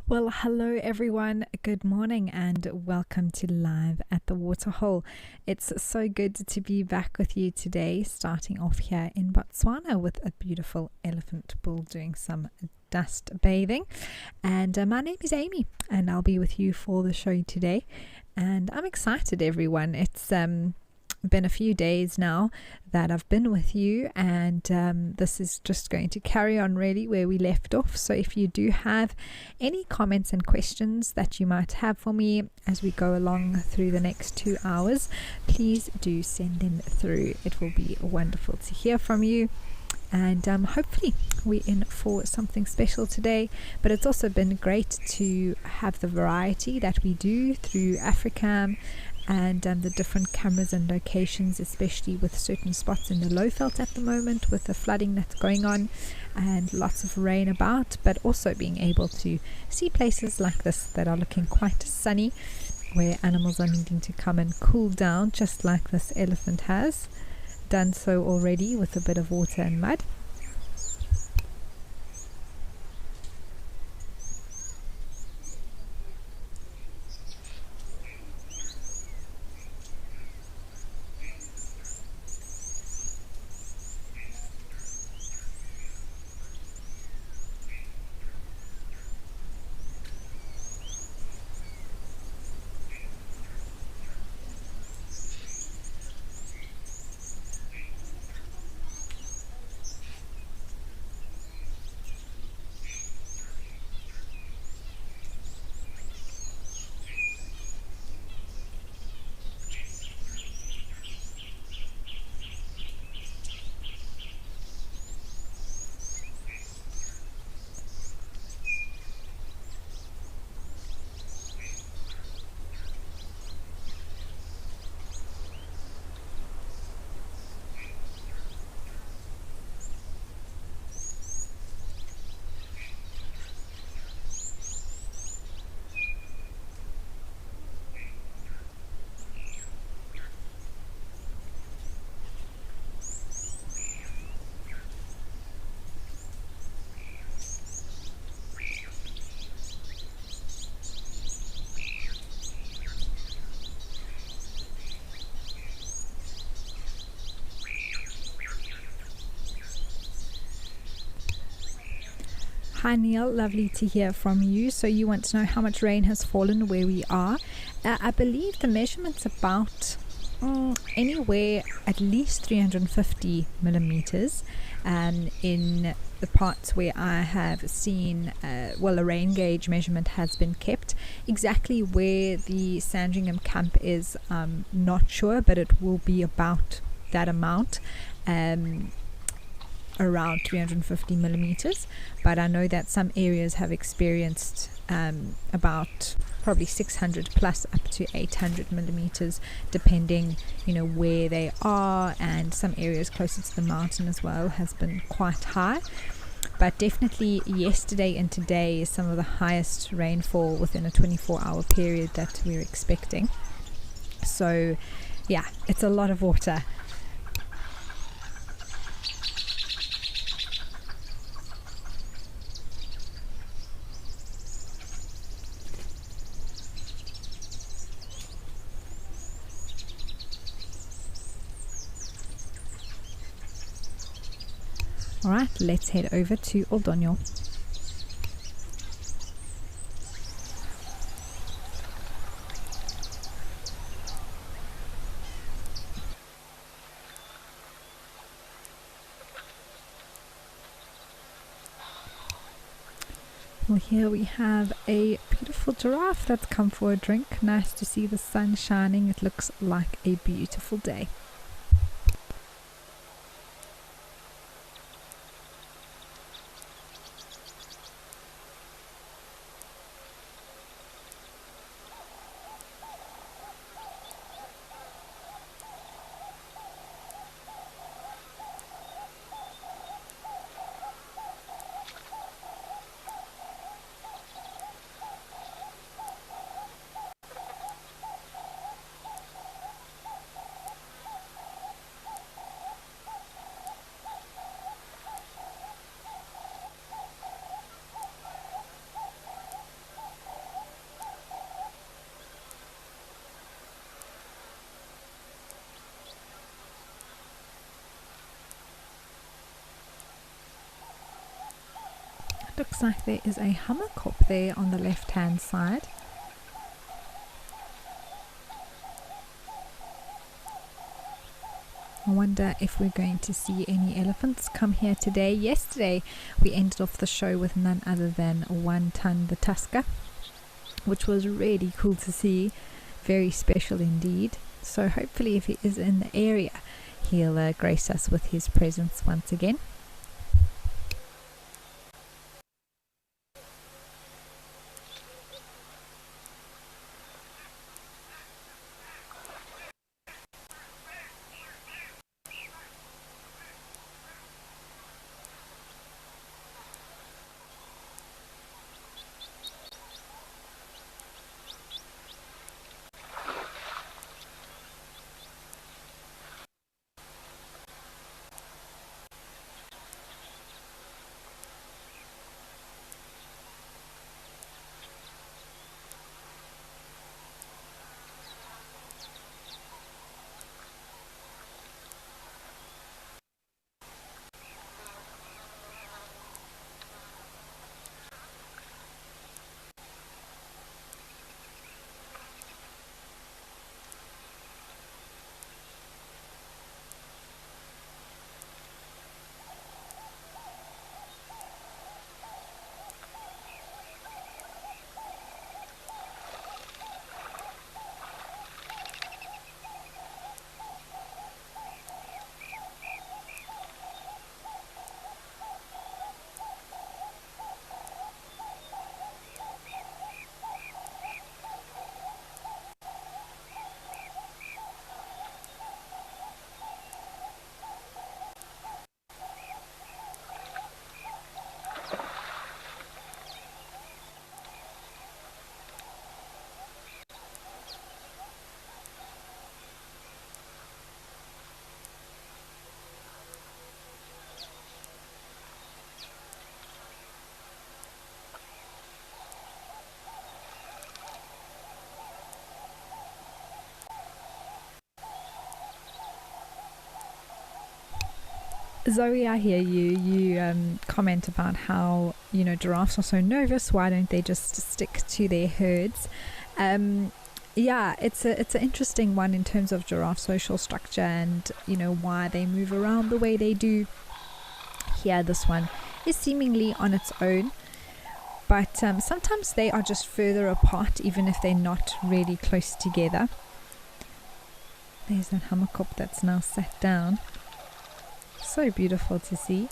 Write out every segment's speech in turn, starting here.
Well, hello everyone. Good morning and welcome to Live at the Waterhole. It's so good to be back with you today, starting off here in Botswana with a beautiful elephant bull doing some dust bathing. And my name is Amy and I'll be with you for the show today. And I'm excited, everyone. It's been a few days now that I've been with you, and this is just going to carry on really where we left off. So if you do have any comments and questions that you might have for me as we go along through the next 2 hours, please do send them through. It will be wonderful to hear from you. And hopefully we're in for something special today. But it's also been great to have the variety that we do through Africa and the different cameras and locations, especially with certain spots in the Lowveld at the moment with the flooding that's going on and lots of rain about, but also being able to see places like this that are looking quite sunny, where animals are needing to come and cool down, just like this elephant has done so already with a bit of water and mud. Hi Neil, lovely to hear from you. So you want to know how much rain has fallen where we are. I believe the measurement's about anywhere at least 350 millimeters in the parts where I have seen, a rain gauge measurement has been kept. Exactly where the Sandringham camp is, I'm not sure, but it will be about that amount. Around 350 millimeters, but I know that some areas have experienced about probably 600 plus up to 800 millimeters, depending where they are, and some areas closer to the mountain as well has been quite high. But definitely yesterday and today is some of the highest rainfall within a 24-hour period that we're expecting. So yeah, it's a lot of water. Alright, let's head over to Oldonyo. Well, here we have a beautiful giraffe that's come for a drink. Nice to see the sun shining. It looks like a beautiful day. looks like there is a hammerkop there on the left hand side. I wonder if we're going to see any elephants come here today. Yesterday we ended off the show with none other than One Ton the Tusker, which was really cool to see. Very special indeed. So hopefully if he is in the area, he'll grace us with his presence once again. Zoe, I hear you. You comment about how, giraffes are so nervous. Why don't they just stick to their herds? Yeah, it's an interesting one in terms of giraffe social structure and, why they move around the way they do. Here, this one is seemingly on its own. But sometimes they are just further apart, even if they're not really close together. There's that hammerkop that's now sat down. So beautiful to see.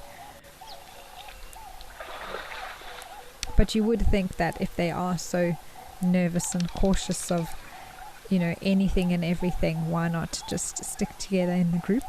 But you would think that if they are so nervous and cautious of, anything and everything, why not just stick together in the group?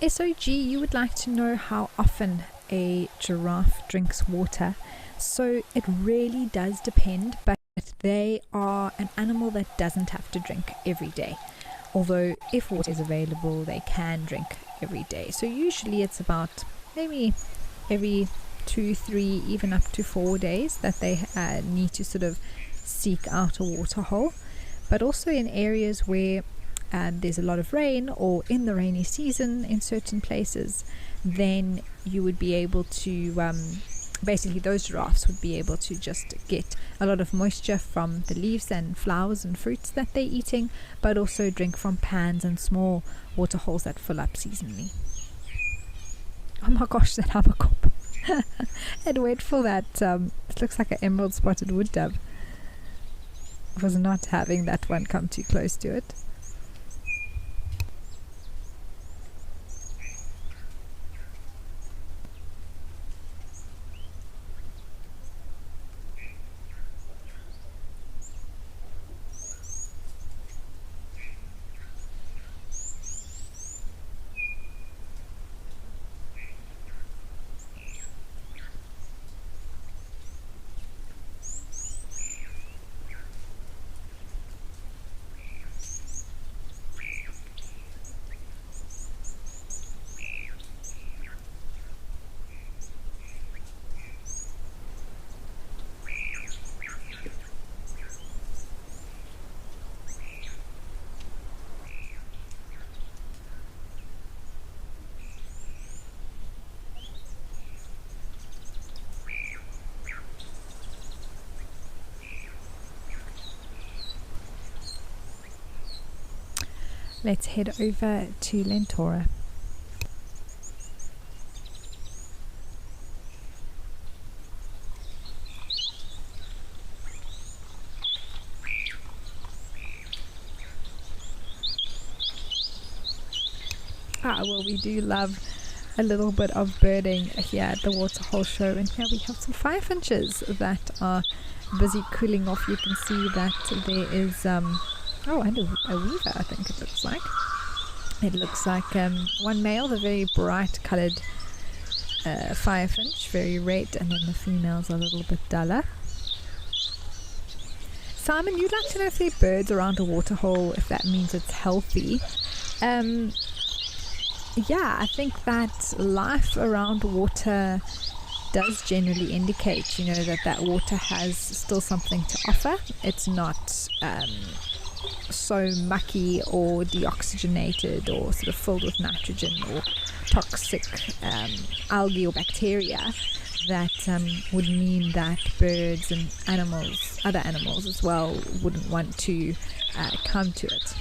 SOG, you would like to know how often a giraffe drinks water. So it really does depend, but they are an animal that doesn't have to drink every day. Although if water is available, they can drink every day. So usually it's about maybe every 2, 3, even up to 4 days that they need to sort of seek out a water hole. But also in areas where there's a lot of rain, or in the rainy season in certain places, then you would be able to basically those giraffes would be able to just get a lot of moisture from the leaves and flowers and fruits that they're eating, but also drink from pans and small water holes that fill up seasonally. Oh my gosh, that hammerkop. It went for that it looks like an emerald spotted wood dove. I was not having that one come too close to it. let's head over to Lentora. Well, we do love a little bit of birding here at the Waterhole show, and here we have some firefinches that are busy cooling off. You can see that there is and a weaver, I think it looks like. It looks like one male, the very bright coloured firefinch, very red, and then the females are a little bit duller. Simon, you'd like to know if there are birds around a waterhole, if that means it's healthy. Yeah, I think that life around water does generally indicate, that water has still something to offer. It's not so mucky or deoxygenated or sort of filled with nitrogen or toxic algae or bacteria that would mean that birds and other animals as well, wouldn't want to come to it.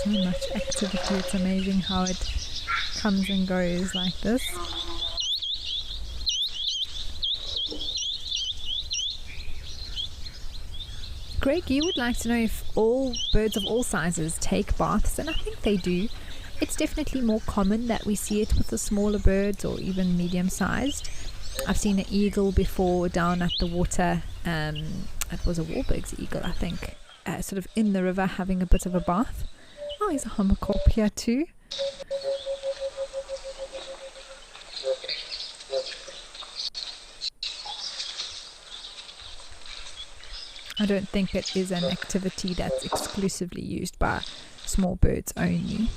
So much activity, it's amazing how it comes and goes like this. Greg, you would like to know if all birds of all sizes take baths, and I think they do. It's definitely more common that we see it with the smaller birds or even medium-sized. I've seen an eagle before down at the water. It was a Warburg's eagle, I think, sort of in the river having a bit of a bath. Oh, there's a hummercorp here too. I don't think it is an activity that's exclusively used by small birds only.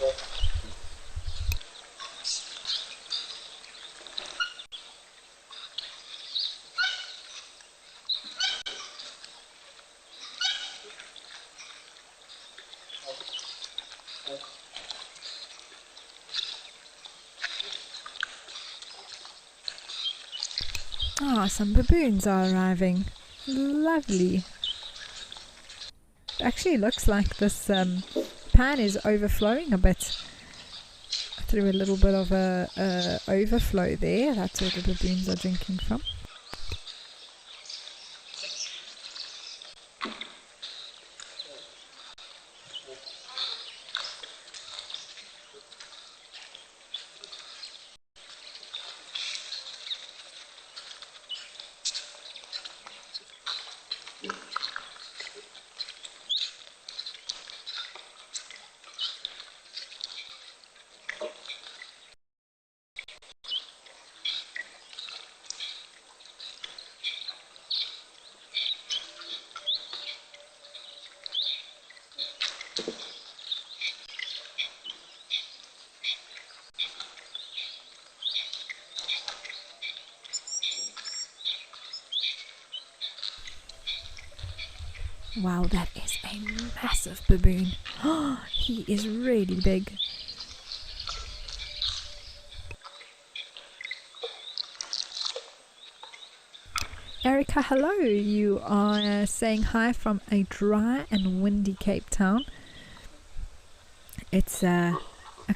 Some baboons are arriving. Lovely. It actually looks like this pan is overflowing a bit. Through a little bit of a overflow there. That's where the baboons are drinking from. Wow, that is a massive baboon. Oh, he is really big. Erica, hello. You are saying hi from a dry and windy Cape Town. It's a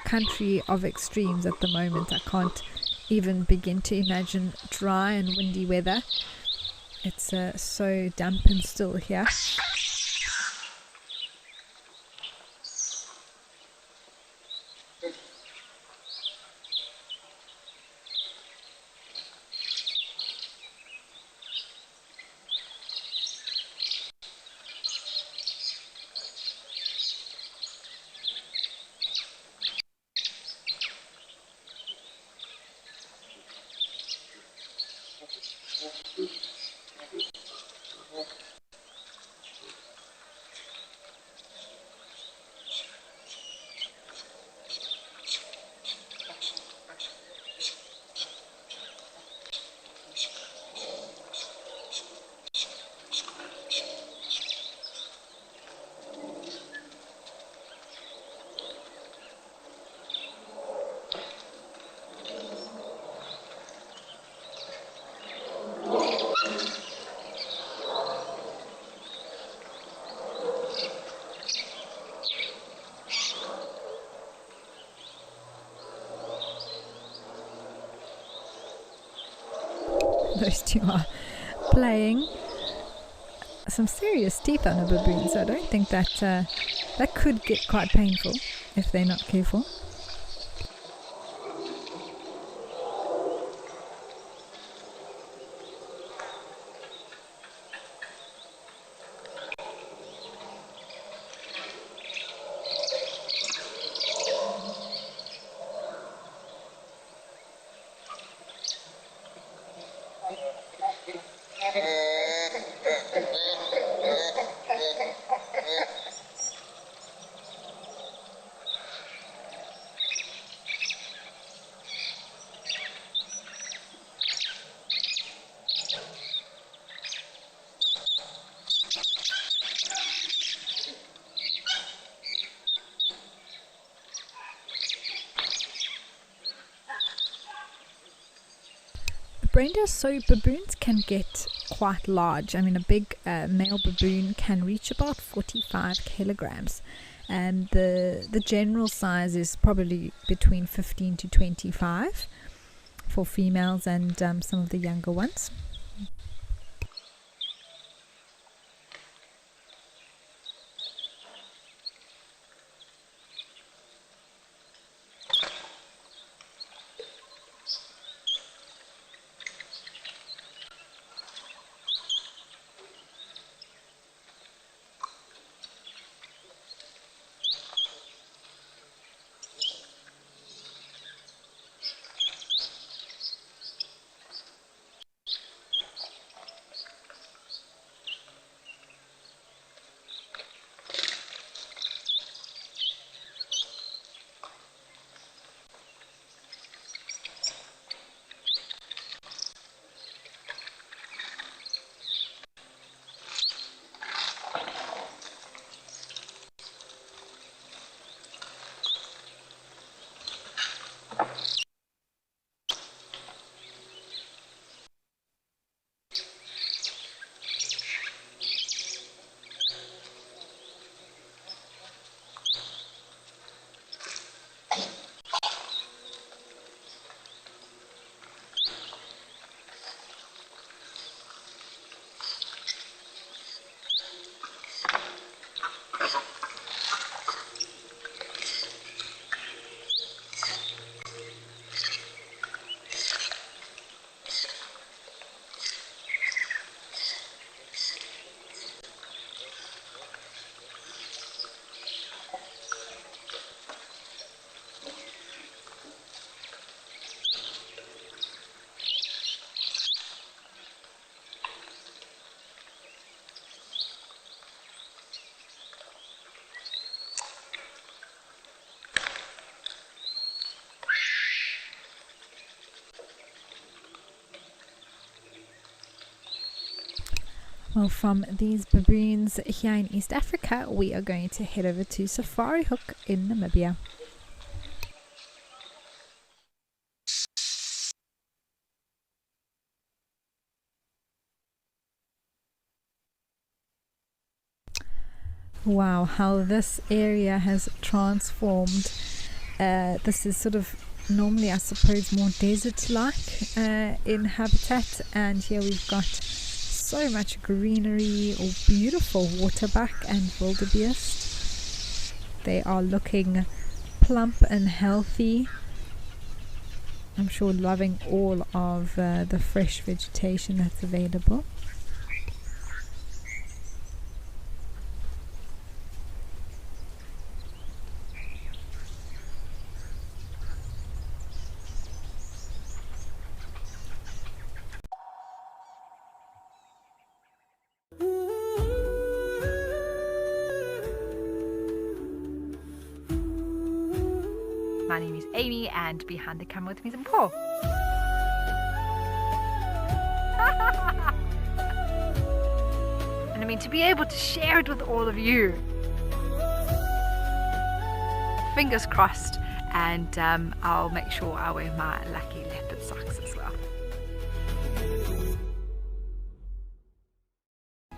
country of extremes at the moment. I can't even begin to imagine dry and windy weather. It's so damp and still here. Those two are playing some serious teeth on a baboon, so I don't think that that could get quite painful if they're not careful. Brenda, so baboons can get quite large. I mean, a big male baboon can reach about 45 kilograms, and the general size is probably between 15 to 25 for females and some of the younger ones. Well, from these baboons here in East Africa, we are going to head over to Safari Hook in Namibia. Wow, how this area has transformed. This is sort of normally, I suppose, more desert-like in habitat, and here we've got so much greenery, or beautiful waterbuck and wildebeest. They are looking plump and healthy. I'm sure loving all of the fresh vegetation that's available. Amy, and behind the camera with me is Paul. And I mean, to be able to share it with all of you. Fingers crossed, and I'll make sure I wear my lucky leopard socks as well.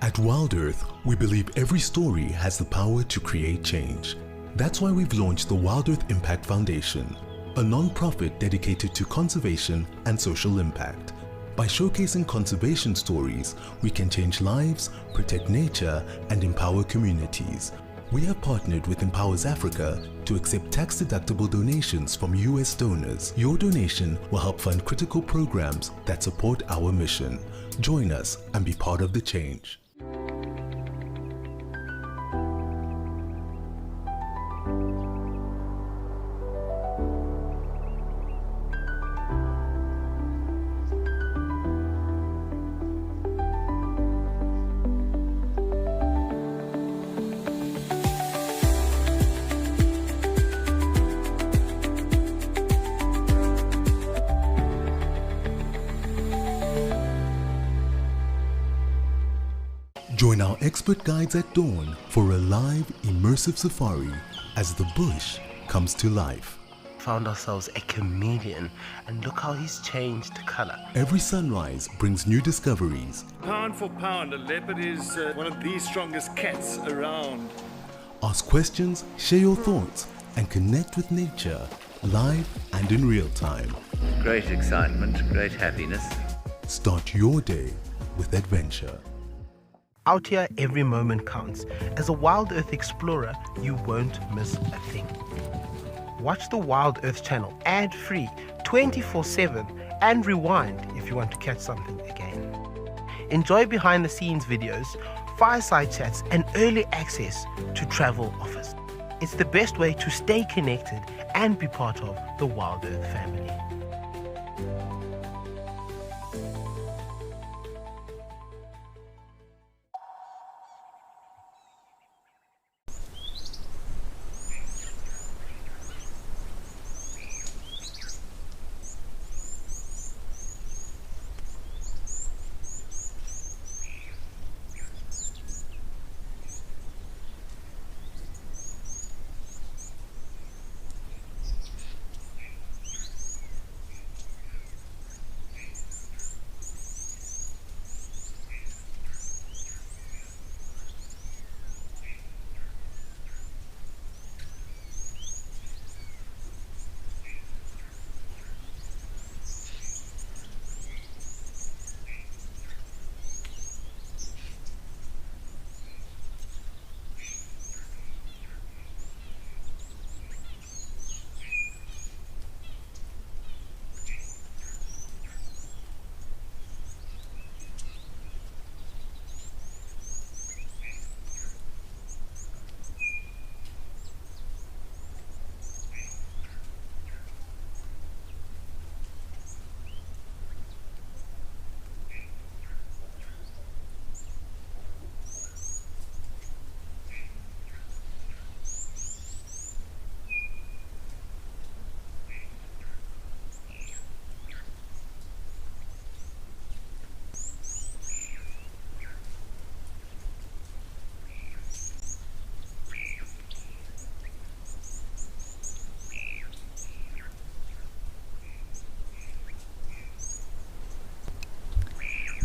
At Wild Earth, we believe every story has the power to create change. That's why we've launched the Wild Earth Impact Foundation, a non-profit dedicated to conservation and social impact. By showcasing conservation stories, we can change lives, protect nature, and empower communities. We have partnered with Empowers Africa to accept tax-deductible donations from US donors. Your donation will help fund critical programs that support our mission. Join us and be part of the change. Join our expert guides at dawn for a live, immersive safari as the bush comes to life. Found ourselves a chameleon, and look how he's changed color. Every sunrise brings new discoveries. Pound for pound, a leopard is one of the strongest cats around. Ask questions, share your thoughts, and connect with nature, live and in real time. Great excitement, great happiness. Start your day with adventure. Out here, every moment counts. As a Wild Earth explorer, you won't miss a thing. Watch the Wild Earth channel ad-free 24/7 and rewind if you want to catch something again. Enjoy behind-the-scenes videos, fireside chats, and early access to travel offers. It's the best way to stay connected and be part of the Wild Earth family.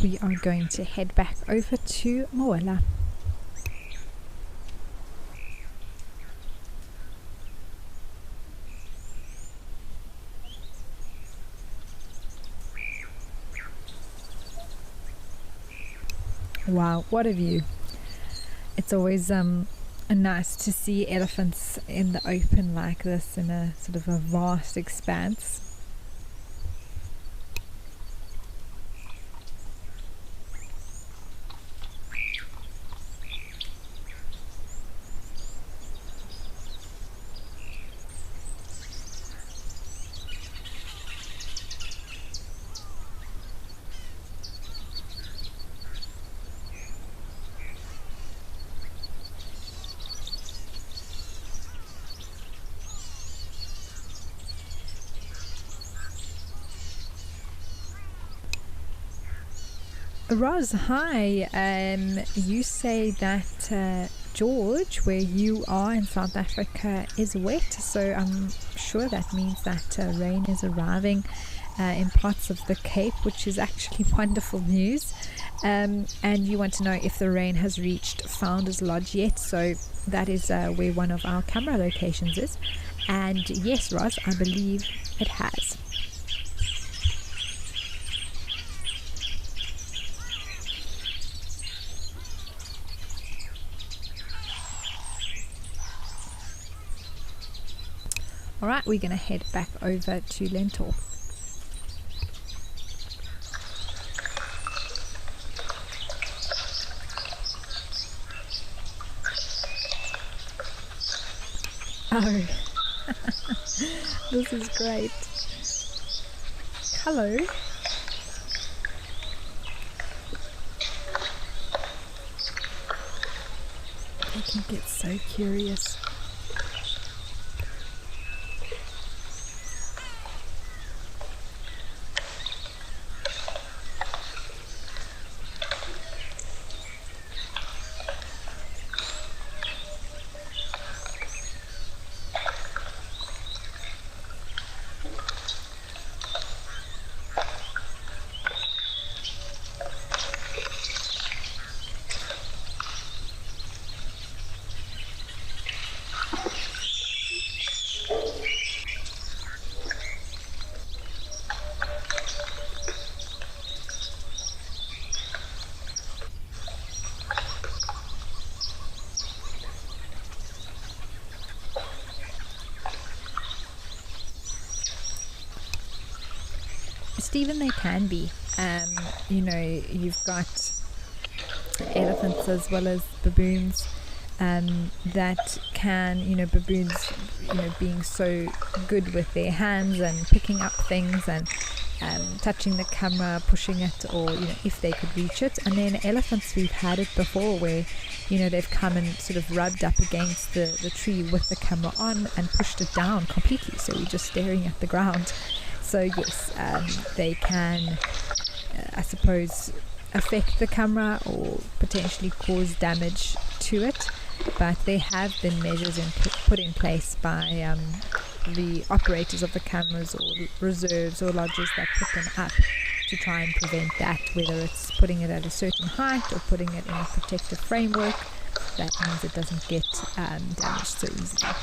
We are going to head back over to Moela. Wow, what a view. It's always nice to see elephants in the open like this in a sort of a vast expanse. Roz, hi. You say that George, where you are in South Africa, is wet, so I'm sure that means that rain is arriving in parts of the Cape, which is actually wonderful news. And you want to know if the rain has reached Founders Lodge yet, so that is where one of our camera locations is. And yes, Roz, I believe it has. Alright, we're going to head back over to Lentor. Oh, this is great. Hello. I can get so curious. Stephen, they can be. You know, you've got elephants as well as baboons that can, you know, baboons, you know, being so good with their hands and picking up things and touching the camera, pushing it, or, you know, if they could reach it. And then elephants, we've had it before where, you know, they've come and sort of rubbed up against the tree with the camera on and pushed it down completely, so we're just staring at the ground. So yes, they can, I suppose, affect the camera or potentially cause damage to it, but there have been measures put in place by the operators of the cameras or reserves or lodges that put them up to try and prevent that, whether it's putting it at a certain height or putting it in a protective framework. That means it doesn't get damaged so easily.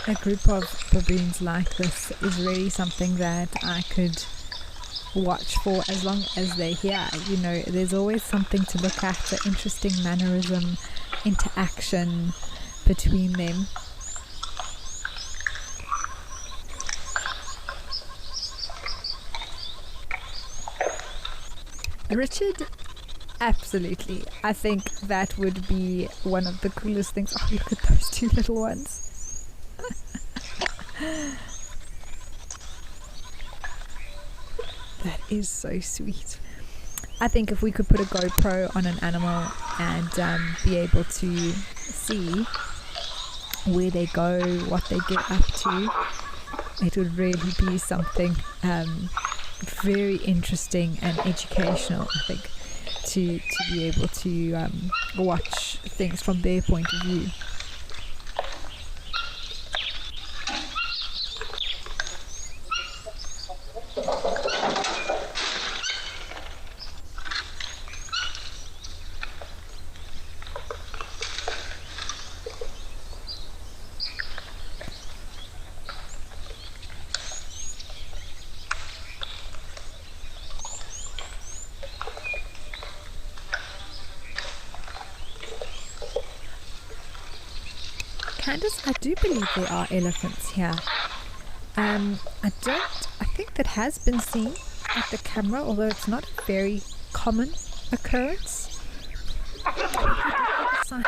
A group of baboons like this is really something that I could watch for as long as they're here. You know, there's always something to look at, the interesting mannerism, interaction between them. Richard, absolutely. I think that would be one of the coolest things. Oh, look at those two little ones. That is so sweet. I think if we could put a GoPro on an animal and be able to see where they go, what they get up to, it would really be something very interesting and educational, I think, to be able to watch things from their point of view. Candace, I do believe there are elephants here. I think that has been seen at the camera, although it's not a very common occurrence. The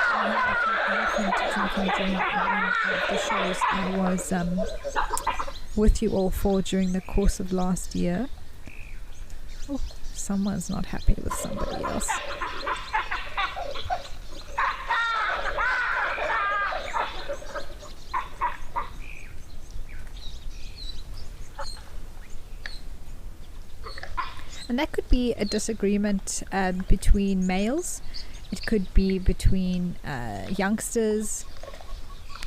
shows I was with you all for during the course of last year. Oh, someone's not happy with somebody else. And that could be a disagreement between males. It could be between youngsters,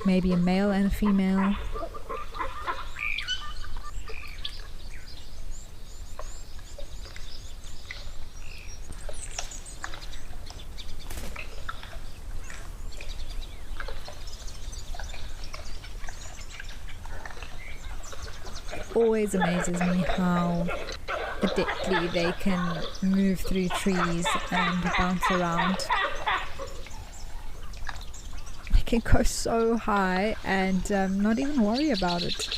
maybe a male and a female. Always amazes me how adeptly they can move through trees and bounce around. They can go so high and not even worry about it.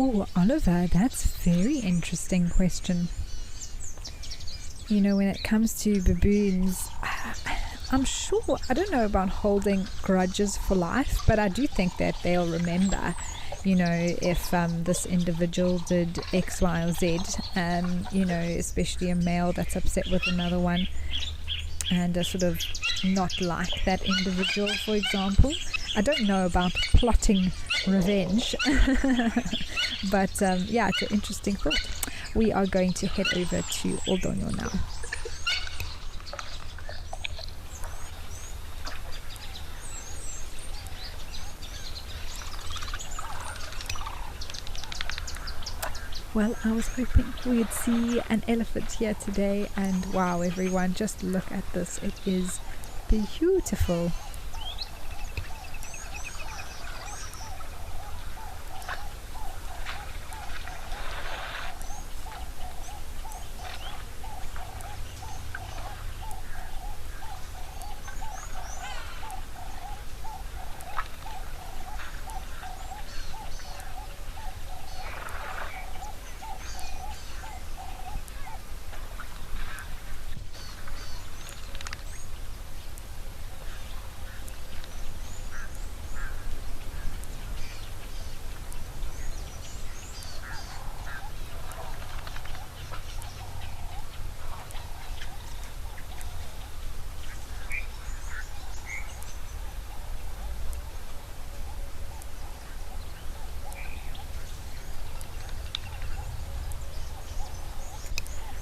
Oh, Oliver, that's a very interesting question. You know, when it comes to baboons, I'm sure, I don't know about holding grudges for life, but I do think that they'll remember, you know, if this individual did X, Y, or Z, you know, especially a male that's upset with another one and sort of not like that individual, for example. I don't know about plotting revenge, but yeah, it's an interesting thought. We are going to head over to Oldonyo now. Well, I was hoping we'd see an elephant here today, and wow, everyone, just look at this. It is beautiful.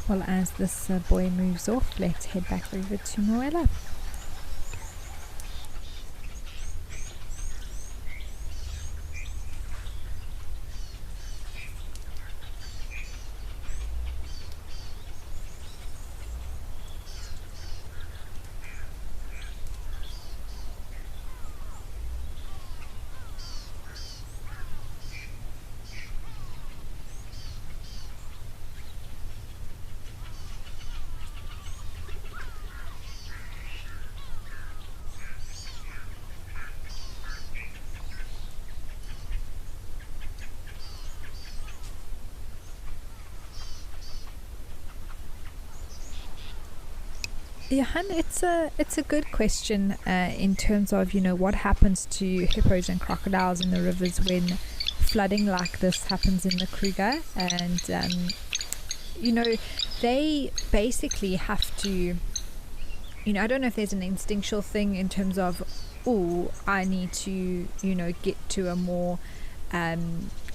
Well, as this boy moves off, let's head back over to Moella. Yeah, Han, it's a good question in terms of, what happens to hippos and crocodiles in the rivers when flooding like this happens in the Kruger. And they basically have to, I don't know if there's an instinctual thing in terms of, oh, I need to, get to a more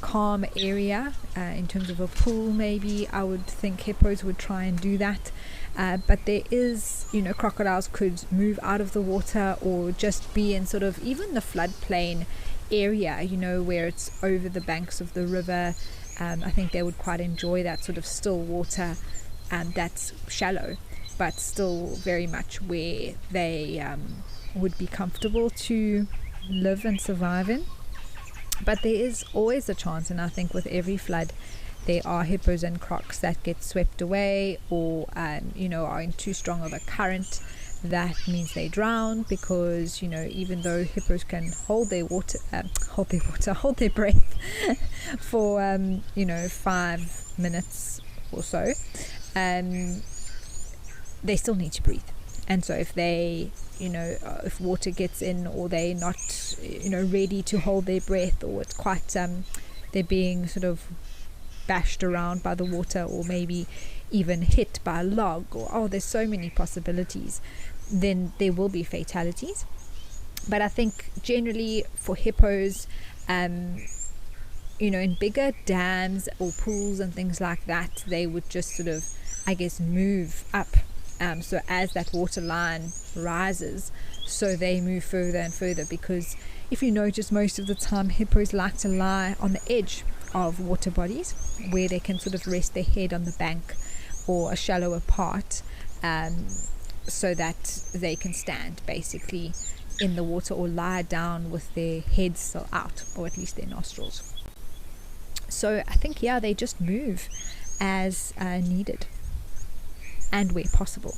calm area in terms of a pool. Maybe I would think hippos would try and do that, but there is, crocodiles could move out of the water or just be in sort of even the floodplain area, where it's over the banks of the river. I think they would quite enjoy that sort of still water that's shallow but still very much where they would be comfortable to live and survive in. But there is always a chance, and I think with every flood there are hippos and crocs that get swept away or are in too strong of a current. That means they drown, because even though hippos can hold their breath for 5 minutes or so, they still need to breathe. And so if they if water gets in, or they're not ready to hold their breath, or it's quite they're being sort of bashed around by the water, or maybe even hit by a log, or there's so many possibilities, then there will be fatalities. But I think generally for hippos, in bigger dams or pools and things like that, they would just sort of, I guess, move up. So as that water line rises, so they move further and further, because if you notice, most of the time hippos like to lie on the edge of water bodies where they can sort of rest their head on the bank or a shallower part, so that they can stand basically in the water, or lie down with their heads still out, or at least their nostrils. So I think, they just move as needed and where possible.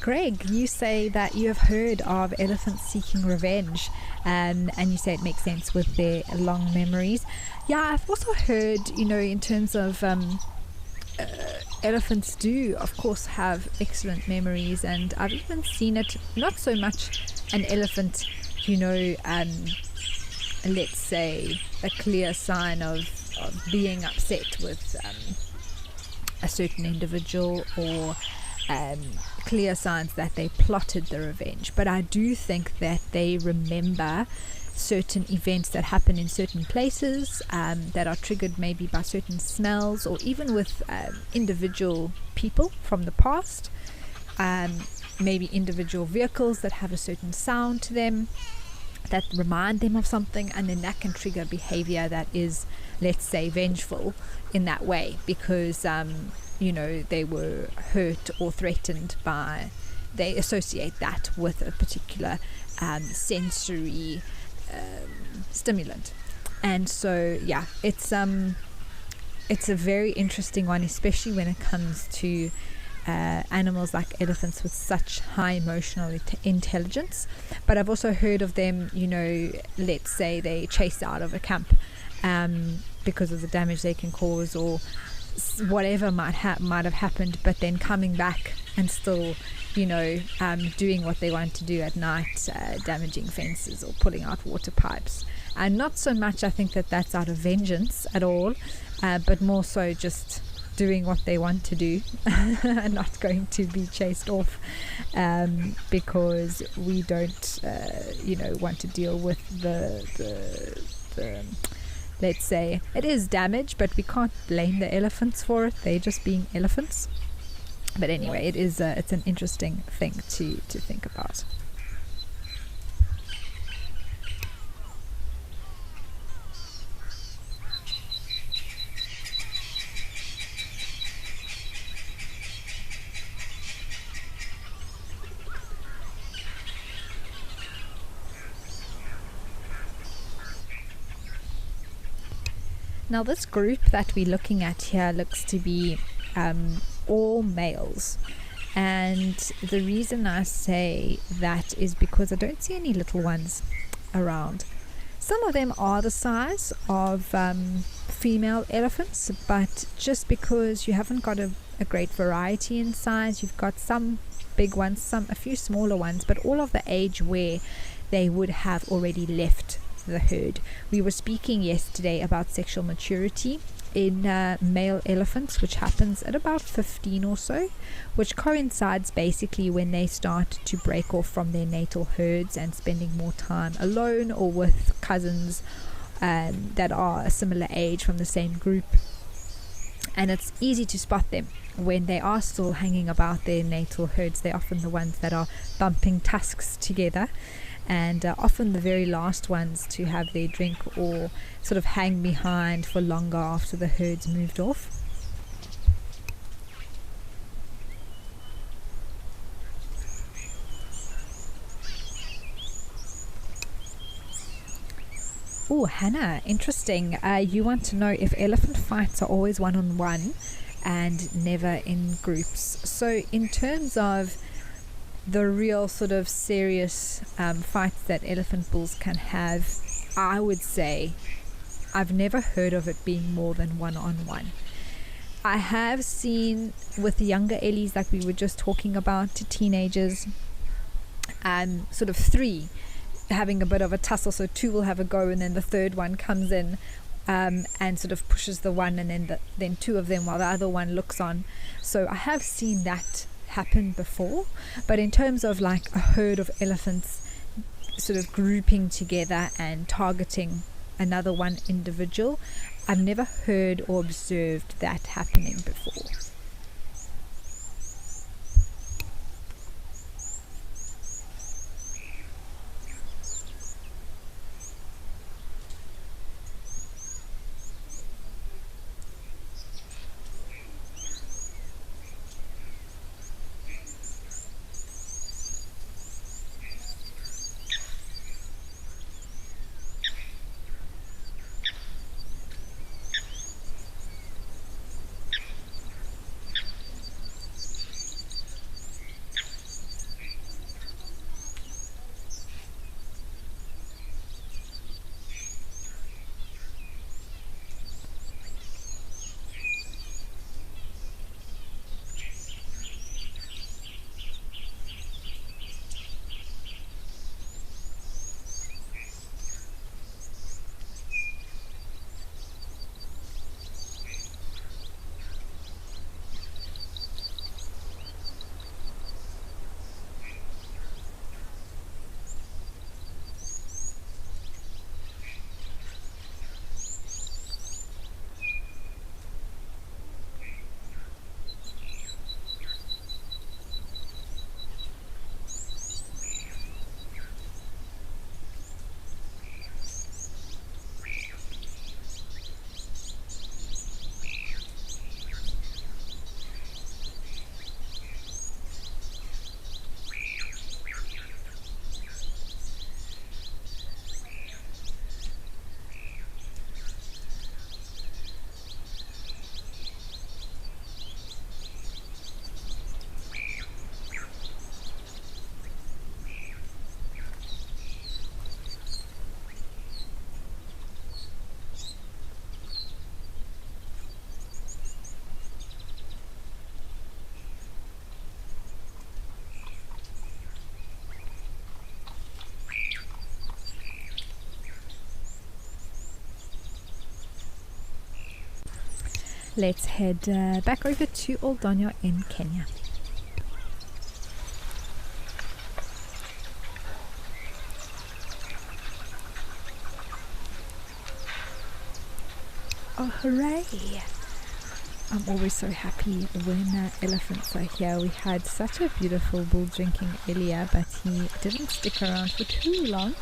Greg, you say that you have heard of elephants seeking revenge, and you say it makes sense with their long memories. Yeah, I've also heard, in terms of elephants do, of course, have excellent memories, and I've even seen it, not so much an elephant, let's say, a clear sign of of being upset with a certain individual, or clear signs that they plotted the revenge. But I do think that they remember certain events that happen in certain places, that are triggered maybe by certain smells, or even with individual people from the past, maybe individual vehicles that have a certain sound to them that remind them of something, and then that can trigger behavior that is, let's say, vengeful in that way, because they were hurt or threatened by, they associate that with a particular sensory stimulant. And so it's a very interesting one, especially when it comes to animals like elephants with such high emotional intelligence. But I've also heard of them, let's say they chase out of a camp because of the damage they can cause, or whatever might have happened, but then coming back and still doing what they want to do at night, damaging fences or pulling out water pipes. And not so much I think that that's out of vengeance at all, but more so just doing what they want to do and not going to be chased off because we don't want to deal with the let's say it is damage, but we can't blame the elephants for it. They're just being elephants. But anyway, it's an interesting thing to think about. Now this group that we're looking at here looks to be all males, and the reason I say that is because I don't see any little ones around. Some of them are the size of female elephants, but just because you haven't got a great variety in size, you've got some big ones, a few smaller ones, but all of the age where they would have already left the herd. We were speaking yesterday about sexual maturity in male elephants, which happens at about 15 or so, which coincides basically when they start to break off from their natal herds and spending more time alone or with cousins that are a similar age from the same group. And it's easy to spot them when they are still hanging about their natal herds. They're often the ones that are bumping tusks together, and often the very last ones to have their drink or sort of hang behind for longer after the herd's moved off. Oh, Hannah, interesting. You want to know if elephant fights are always one-on-one and never in groups. So in terms of the real sort of serious fights that elephant bulls can have, I would say I've never heard of it being more than one-on-one. I have seen with the younger Ellies, like we were just talking about, to teenagers, sort of three having a bit of a tussle. So two will have a go, and then the third one comes in and sort of pushes the one, and then two of them while the other one looks on. So I have seen that happen before, but in terms of like a herd of elephants sort of grouping together and targeting another one individual, I've never heard or observed that happening before. let's head back over to Oldonyo in Kenya. Oh, hooray! I'm always so happy when elephants are here. We had such a beautiful bull drinking earlier, but he didn't stick around for too long.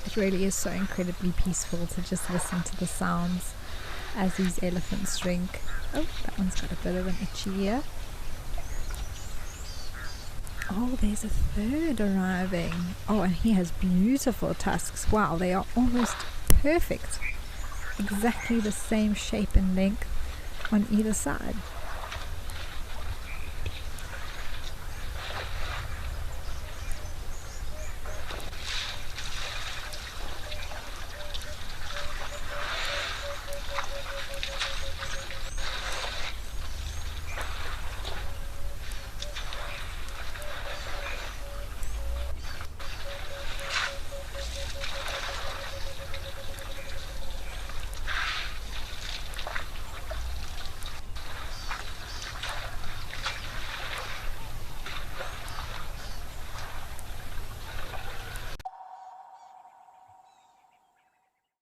It really is so incredibly peaceful to just listen to the sounds as these elephants drink. Oh, that one's got a bit of an itchy ear. Oh, there's a third arriving. Oh, and he has beautiful tusks. Wow, they are almost perfect. Exactly the same shape and length on either side.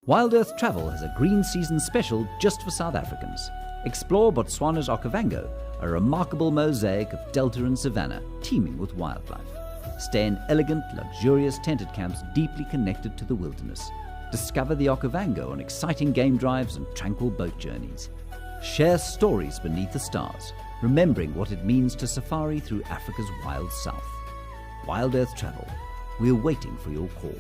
Wild Earth Travel has a green season special just for South Africans. Explore Botswana's Okavango, a remarkable mosaic of delta and savanna teeming with wildlife. Stay in elegant, luxurious tented camps deeply connected to the wilderness. Discover the Okavango on exciting game drives and tranquil boat journeys. Share stories beneath the stars, remembering what it means to safari through Africa's wild south. Wild Earth Travel. We're waiting for your call.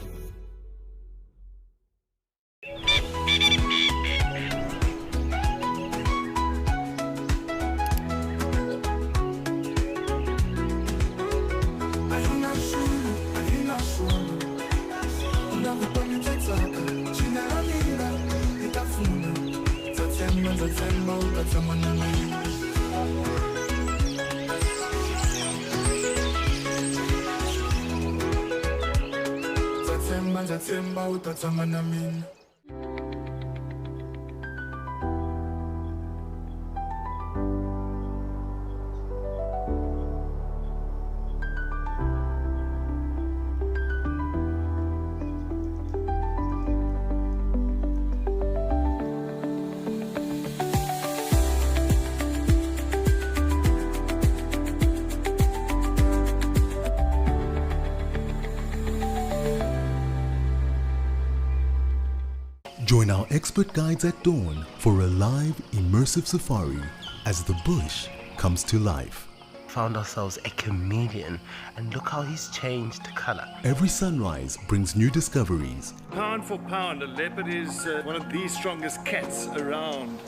Join our expert guides at dawn for a live, immersive safari as the bush comes to life. Found ourselves a chameleon, and look how he's changed color. Every sunrise brings new discoveries. Pound for pound, a leopard is one of the strongest cats around.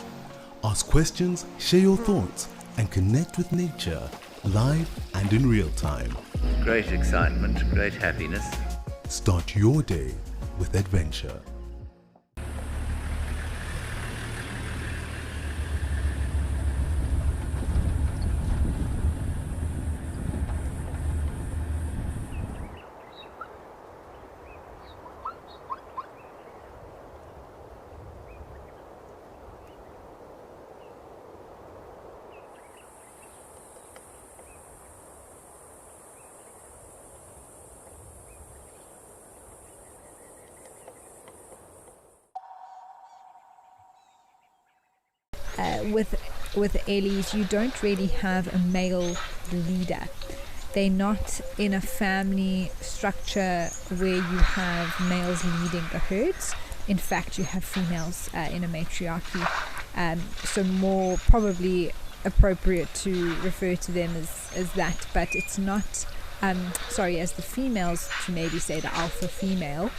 Ask questions, share your thoughts, and connect with nature live and in real time. Great excitement, great happiness. Start your day with adventure. With Ellies, you don't really have a male leader. They're not in a family structure where you have males leading the herds. In fact, you have females in a matriarchy. So more probably appropriate to refer to them as that, but it's not, as the females, to maybe say the alpha female.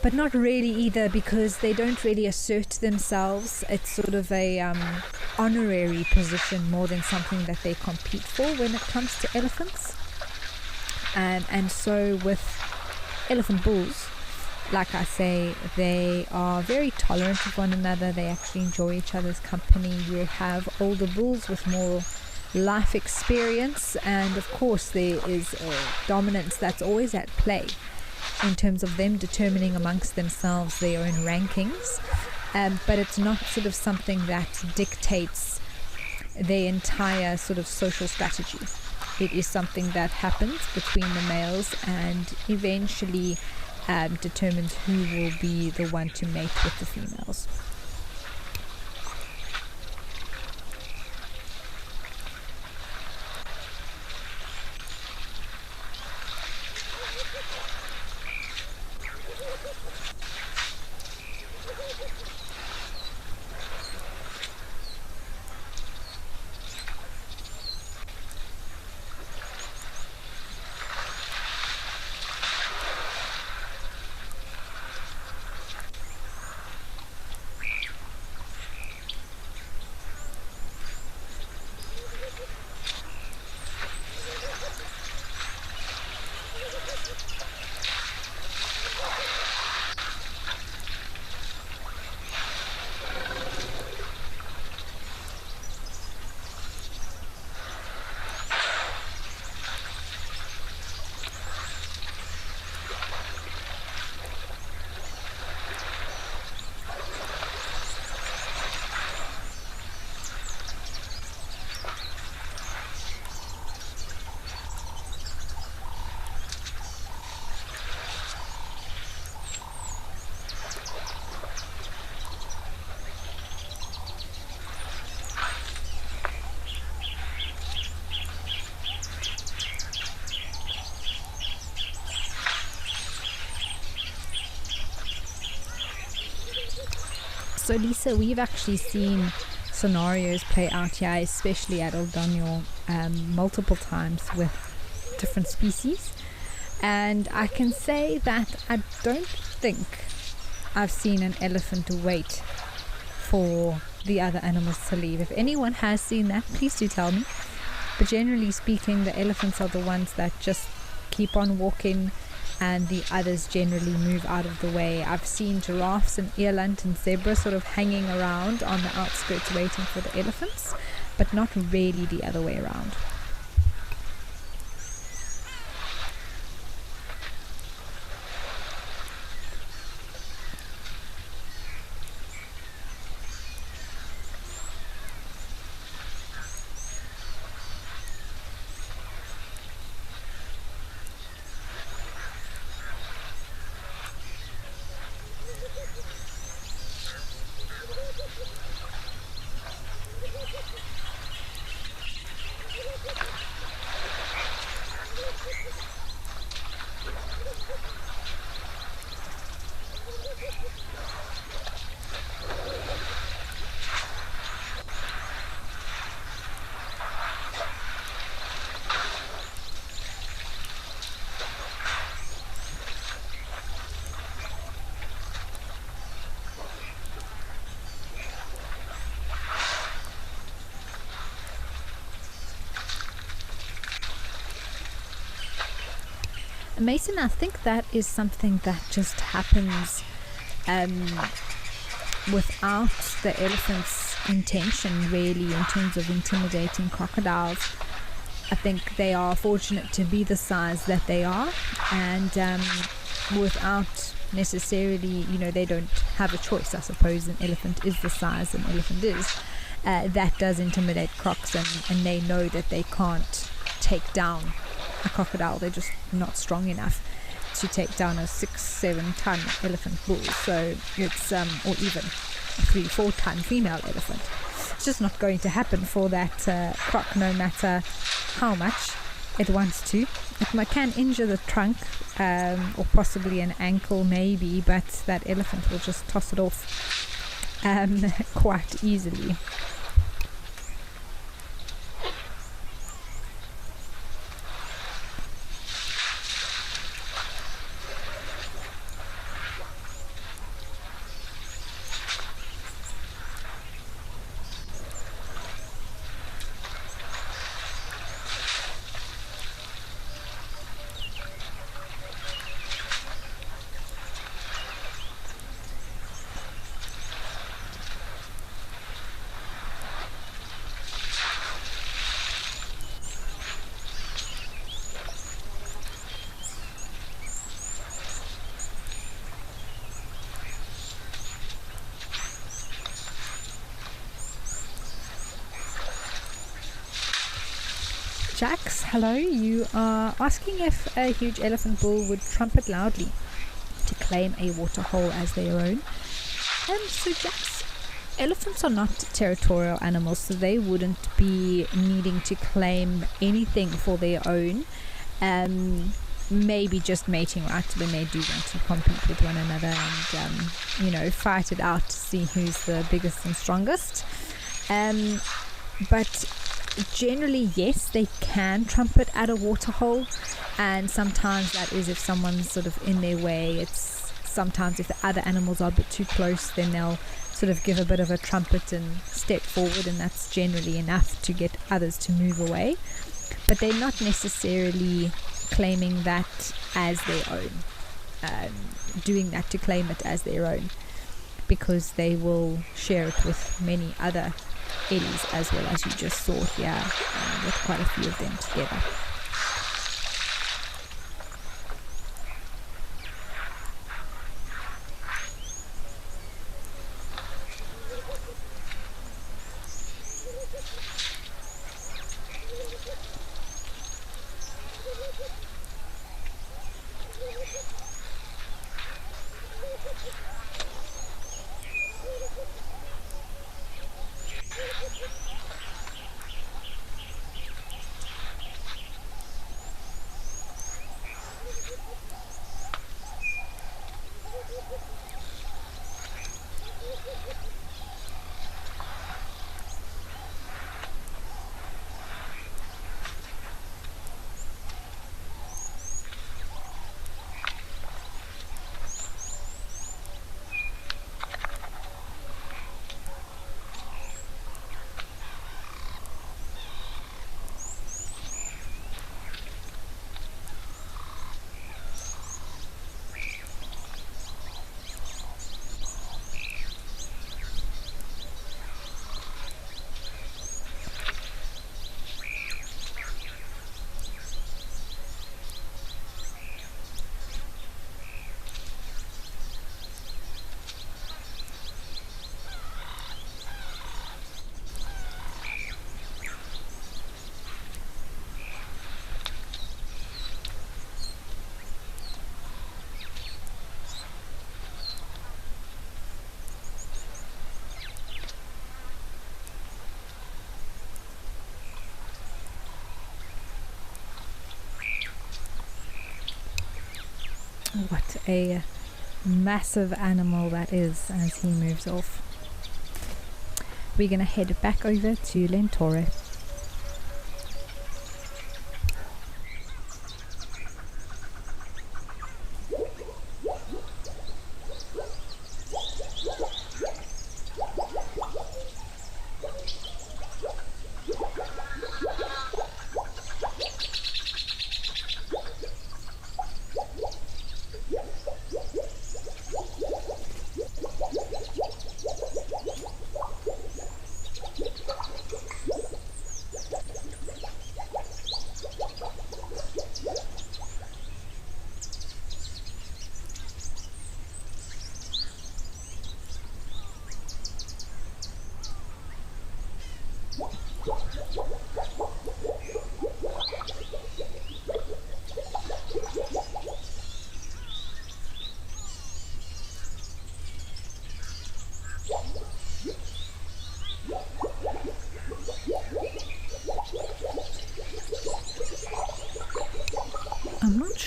But not really either, because they don't really assert themselves. It's sort of a honorary position more than something that they compete for when it comes to elephants. And so with elephant bulls, like I say, they are very tolerant of one another. They actually enjoy each other's company. You'll have older bulls with more life experience, and of course there is dominance that's always at play in terms of them determining amongst themselves their own rankings, but it's not sort of something that dictates their entire sort of social strategy. It is something that happens between the males and eventually determines who will be the one to mate with the females. So Lisa, we've actually seen scenarios play out here, especially at Old Daniel, multiple times with different species, and I can say that I don't think I've seen an elephant wait for the other animals to leave. If anyone has seen that, please do tell me. But generally speaking, the elephants are the ones that just keep on walking, and the others generally move out of the way. I've seen giraffes and eland and zebra sort of hanging around on the outskirts waiting for the elephants, but not really the other way around. Mason, I think that is something that just happens without the elephant's intention, really, in terms of intimidating crocodiles. I think they are fortunate to be the size that they are, and without necessarily, they don't have a choice. I suppose an elephant is the size an elephant is. That does intimidate crocs, and they know that they can't take down a crocodile. They're just not strong enough to take down a 6-7 ton elephant bull. So it's or even a 3-4 ton female elephant. It's just not going to happen for that croc, no matter how much it wants to. It can injure the trunk, or possibly an ankle maybe, but that elephant will just toss it off quite easily. Jax, hello. You are asking if a huge elephant bull would trumpet loudly to claim a waterhole as their own. So Jax, elephants are not territorial animals, so they wouldn't be needing to claim anything for their own. Maybe just mating rights when they do want to compete with one another and fight it out to see who's the biggest and strongest. But generally, yes, they can trumpet at a waterhole, and sometimes that is if someone's sort of in their way. It's sometimes if the other animals are a bit too close, then they'll sort of give a bit of a trumpet and step forward, and that's generally enough to get others to move away. But they're not necessarily claiming that as their own, doing that to claim it as their own, because they will share it with many other eddies, as well as you just saw here, with quite a few of them together. What a massive animal that is as he moves off. We're going to head back over to Lentore.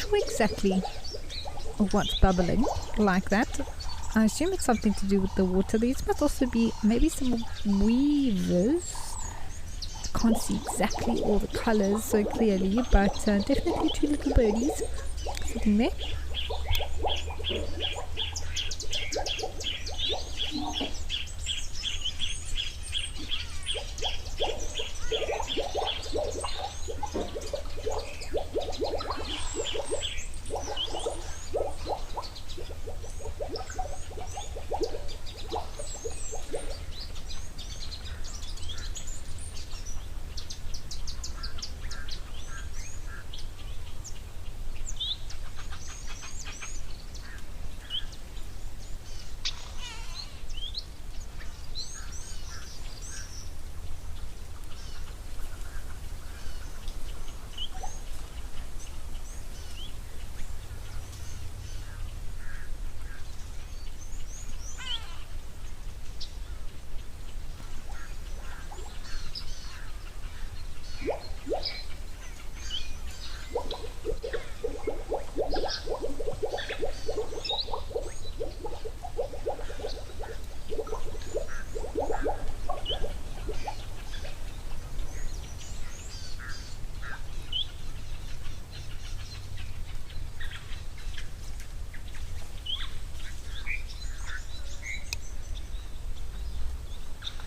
sure exactly what's bubbling like that. I assume it's something to do with the water. These must also be maybe some weavers. I can't see exactly all the colors so clearly, but definitely two little birdies sitting there.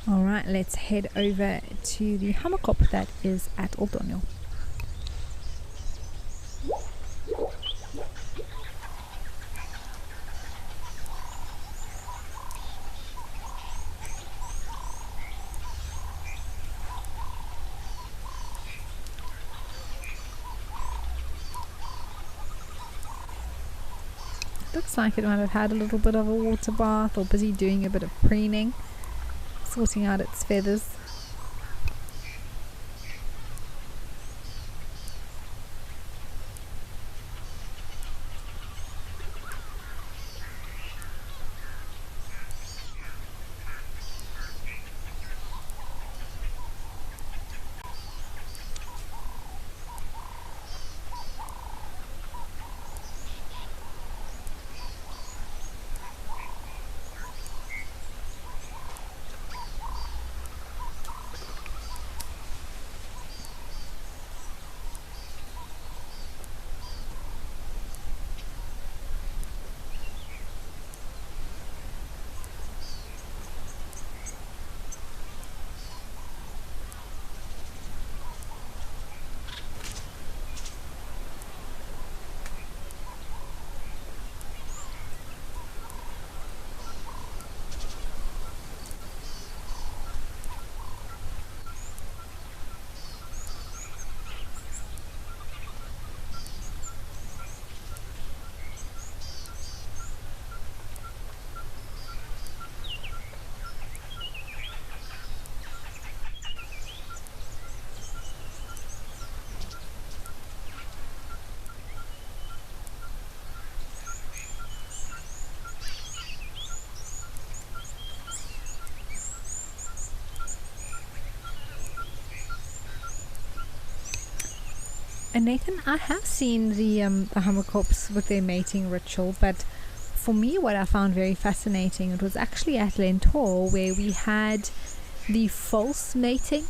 Alright, let's head over to the hammerkop that is at Oldonio. Looks like it might have had a little bit of a water bath or busy doing a bit of preening, sorting out its feathers. And Nathan, I have seen the hammerkops with their mating ritual, but for me what I found very fascinating, it was actually at Lentor where we had the false mating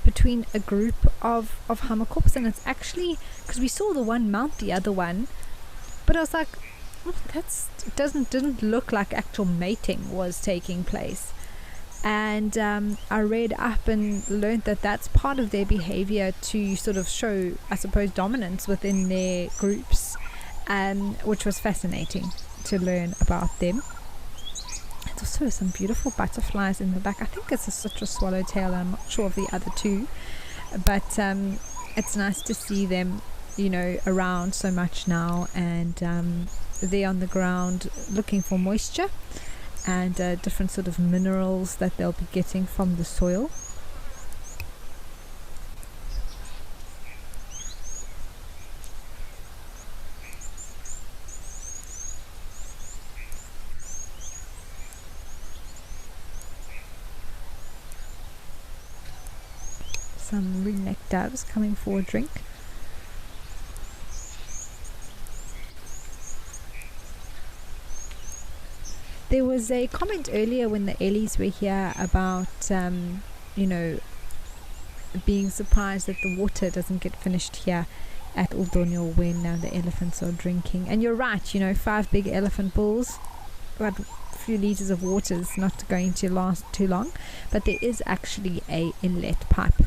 between a group of hammerkops, and it's actually, because we saw the one mount the other one, but I was like, didn't look like actual mating was taking place. And I read up and learned that that's part of their behavior to sort of show, I suppose, dominance within their groups, which was fascinating to learn about them. There's also some beautiful butterflies in the back. I think it's a citrus swallowtail. I'm not sure of the other two, but it's nice to see them, around so much now, and they're on the ground looking for moisture and different sort of minerals that they'll be getting from the soil. Some ring-necked doves coming for a drink. There was a comment earlier when the Ellies were here about, being surprised that the water doesn't get finished here at Uldonyo when the elephants are drinking. And you're right, 5 big elephant bulls, but a few liters of water is not going to last too long. But there is actually a inlet pipe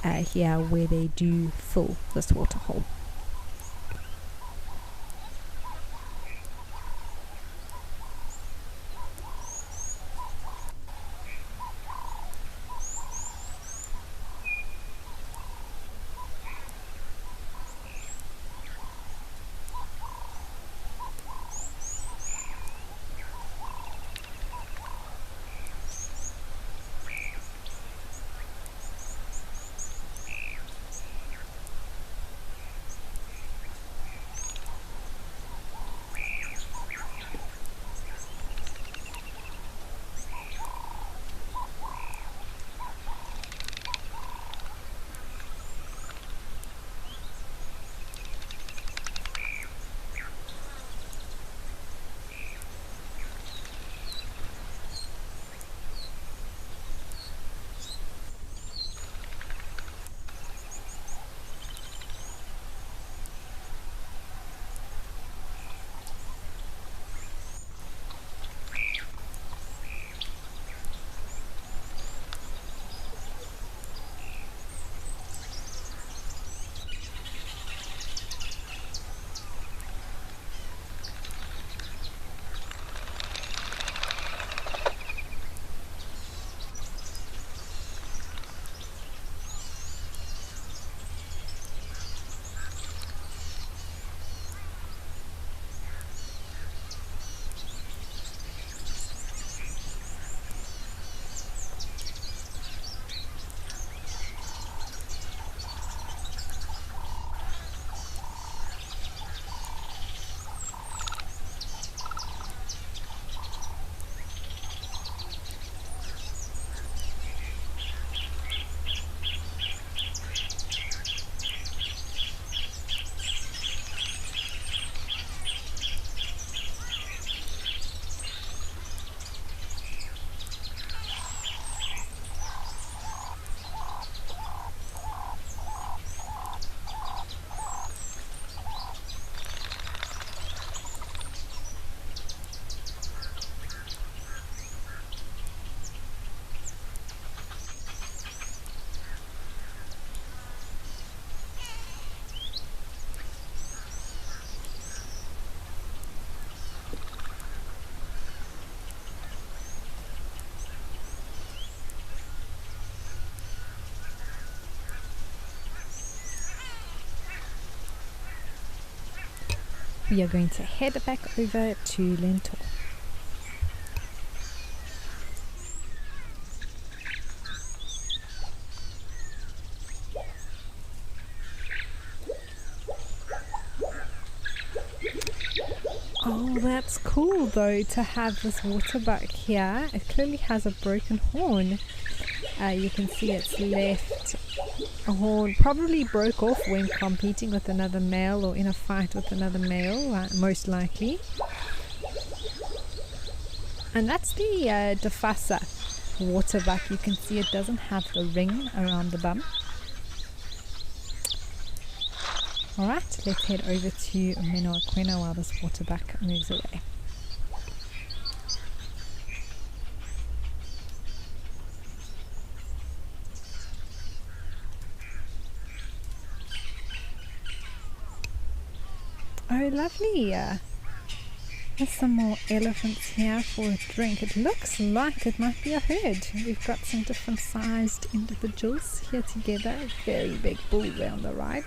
here where they do fill this water hole. We are going to head back over to Lentor. Oh, that's cool though to have this water buck here. It clearly has a broken horn. You can see it's left a horn, probably broke off when competing with another male or in a fight with another male, most likely. And that's the divisive water buck. You can see it doesn't have the ring around the bum. Alright, let's head over to Menoaquena while this water buck moves away. Oh, lovely. There's some more elephants here for a drink. It looks like it might be a herd. We've got some different sized individuals here together. Very big bull there on the right.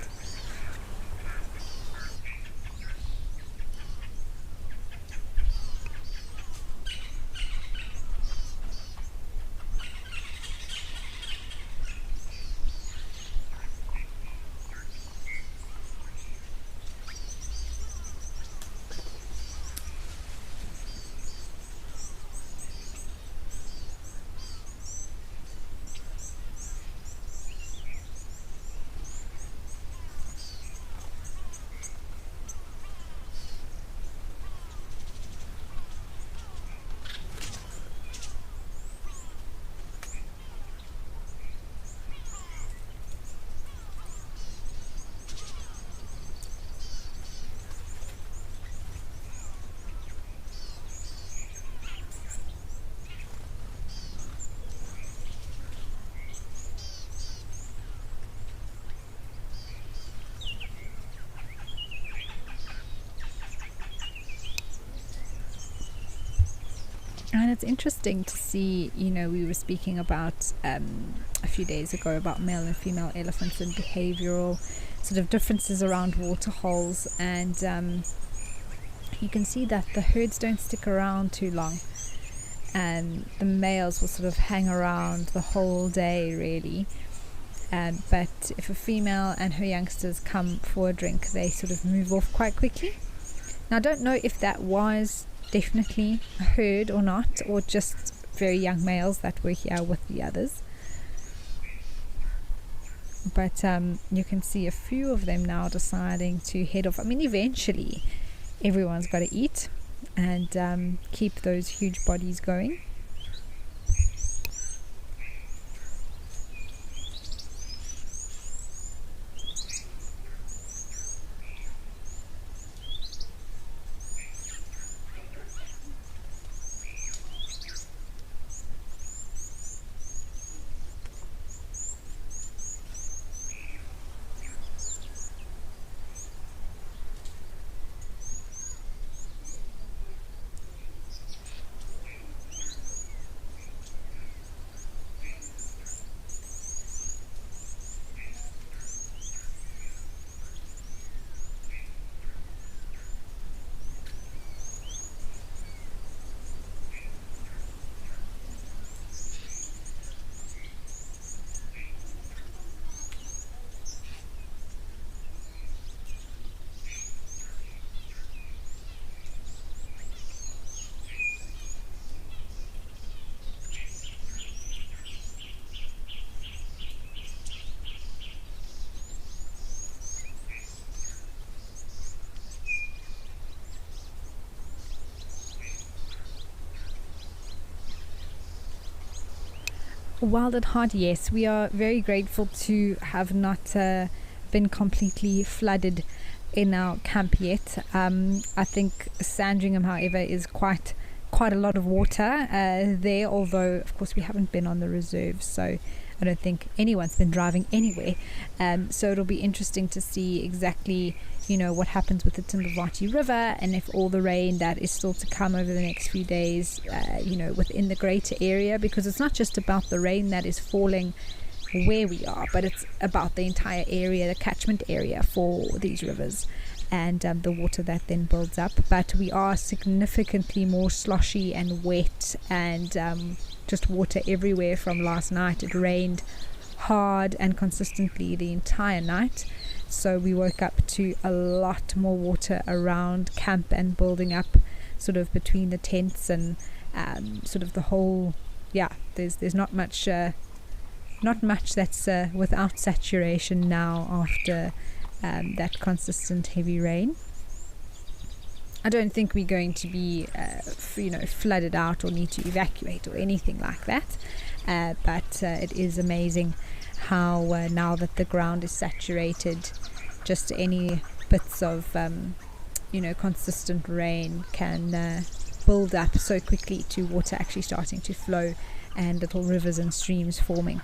And it's interesting to see, we were speaking about a few days ago about male and female elephants and behavioral sort of differences around waterholes, and you can see that the herds don't stick around too long, and the males will sort of hang around the whole day really. But if a female and her youngsters come for a drink, they sort of move off quite quickly. Now I don't know if that was definitely a herd or not, or just very young males that were here with the others. But you can see a few of them now deciding to head off. I mean, eventually everyone's got to eat and keep those huge bodies going. Wild at heart, yes, we are very grateful to have not been completely flooded in our camp yet. I think Sandringham, however, is quite a lot of water there, although of course we haven't been on the reserve, so I don't think anyone's been driving anywhere. So it'll be interesting to see exactly what happens with the Timbavati River, and if all the rain that is still to come over the next few days within the greater area, because it's not just about the rain that is falling where we are, but it's about the entire area, the catchment area for these rivers, and the water that then builds up. But we are significantly more sloshy and wet, and just water everywhere from last night. It rained hard and consistently the entire night, so we woke up to a lot more water around camp and building up sort of between the tents and sort of the whole, there's not much that's without saturation now after that consistent heavy rain. I don't think we're going to be flooded out or need to evacuate or anything like that, but it is amazing how now that the ground is saturated, just any bits of consistent rain can build up so quickly to water actually starting to flow and little rivers and streams forming.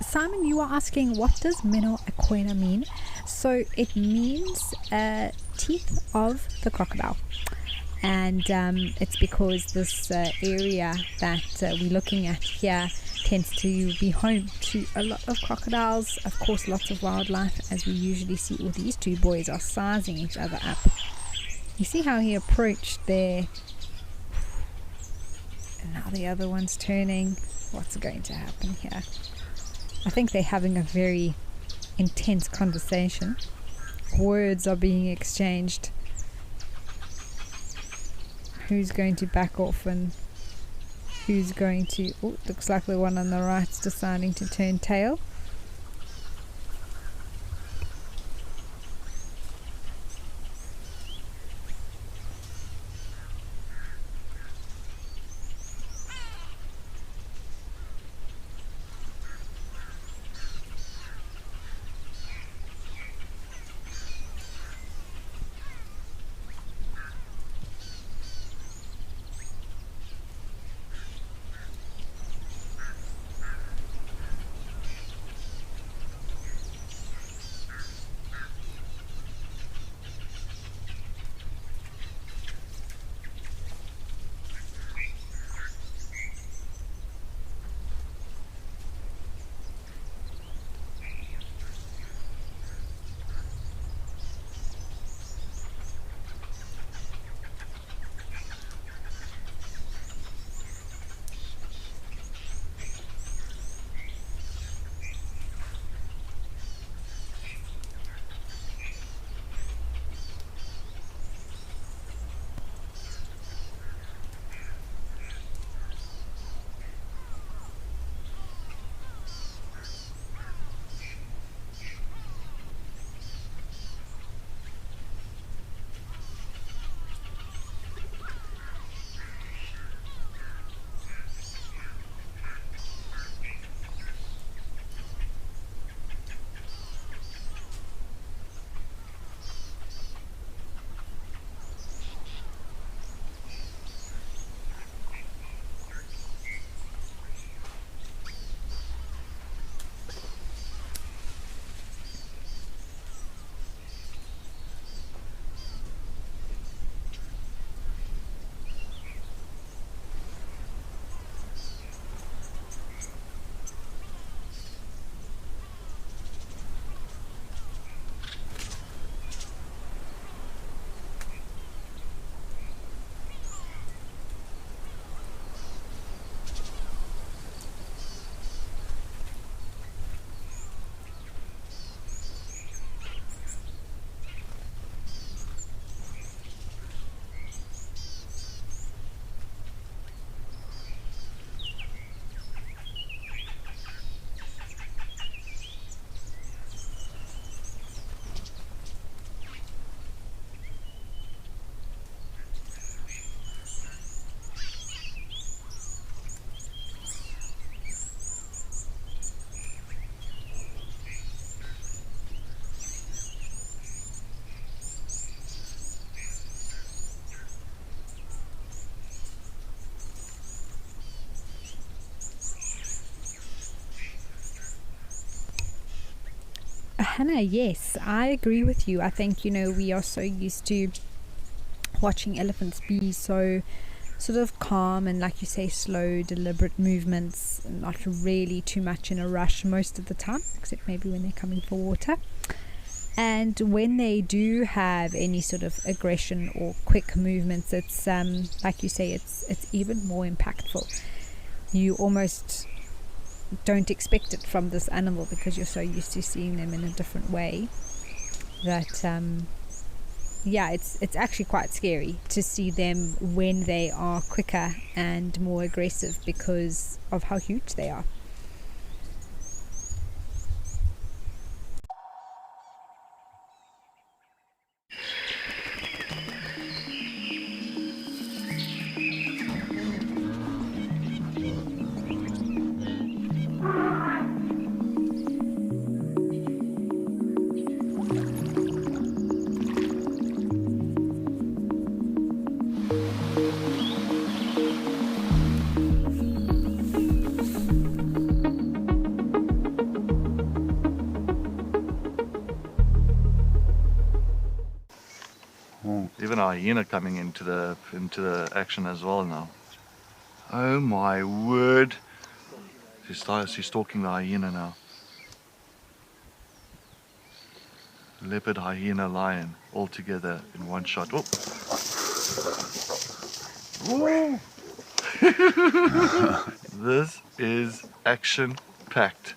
Simon, you are asking, what does Meno Aquena mean? So it means teeth of the crocodile, and it's because this area that we're looking at here tends to be home to a lot of crocodiles, of course lots of wildlife, as we usually see. All these two boys are sizing each other up. You see how he approached there, and now the other one's turning. what's going to happen here. I think they're having a very intense conversation. Words are being exchanged. Who's going to back off and who's going to... Oh, looks like the one on the right's deciding to turn tail. Hannah, yes, I agree with you. I think, we are so used to watching elephants be so sort of calm and, like you say, slow, deliberate movements, not really too much in a rush most of the time, except maybe when they're coming for water. And when they do have any sort of aggression or quick movements, it's like you say, it's even more impactful. You almost don't expect it from this animal because you're so used to seeing them in a different way that it's actually quite scary to see them when they are quicker and more aggressive because of how huge they are. Even a hyena coming into the action as well now. Oh my word! She's stalking the hyena now. Leopard, hyena, lion, all together in one shot. Oh! This is action-packed.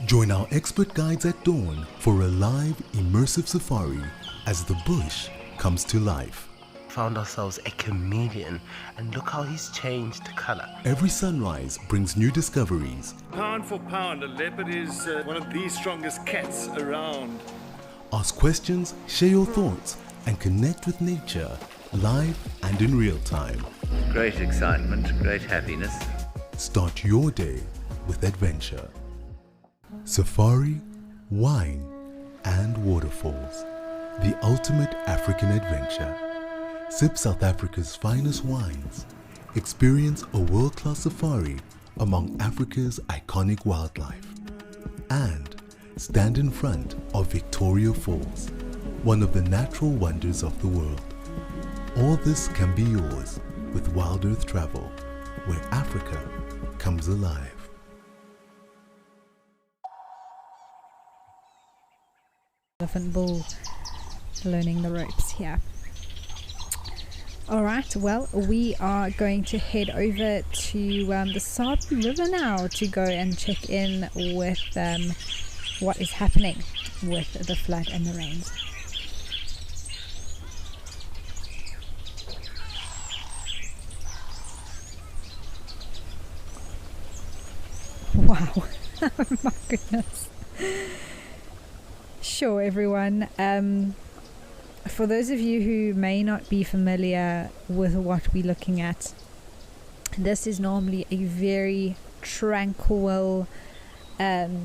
Join our expert guides at dawn for a live, immersive safari as the bush comes to life. Found ourselves a chameleon, and look how he's changed color. Every sunrise brings new discoveries. Pound for pound, a leopard is one of the strongest cats around. Ask questions, share your thoughts, and connect with nature live and in real time. Great excitement, great happiness. Start your day with adventure. Safari, wine, and waterfalls. The ultimate African adventure. Sip South Africa's finest wines. Experience a world-class safari among Africa's iconic wildlife. And stand in front of Victoria Falls, one of the natural wonders of the world. All this can be yours with Wild Earth Travel, where Africa comes alive. Elephant bull learning the ropes here. Alright, well, we are going to head over to the Sabi River now to go and check in with what is happening with the flood and the rains. Wow. Oh my goodness. Sure, everyone. For those of you who may not be familiar with what we're looking at, this is normally a very tranquil, low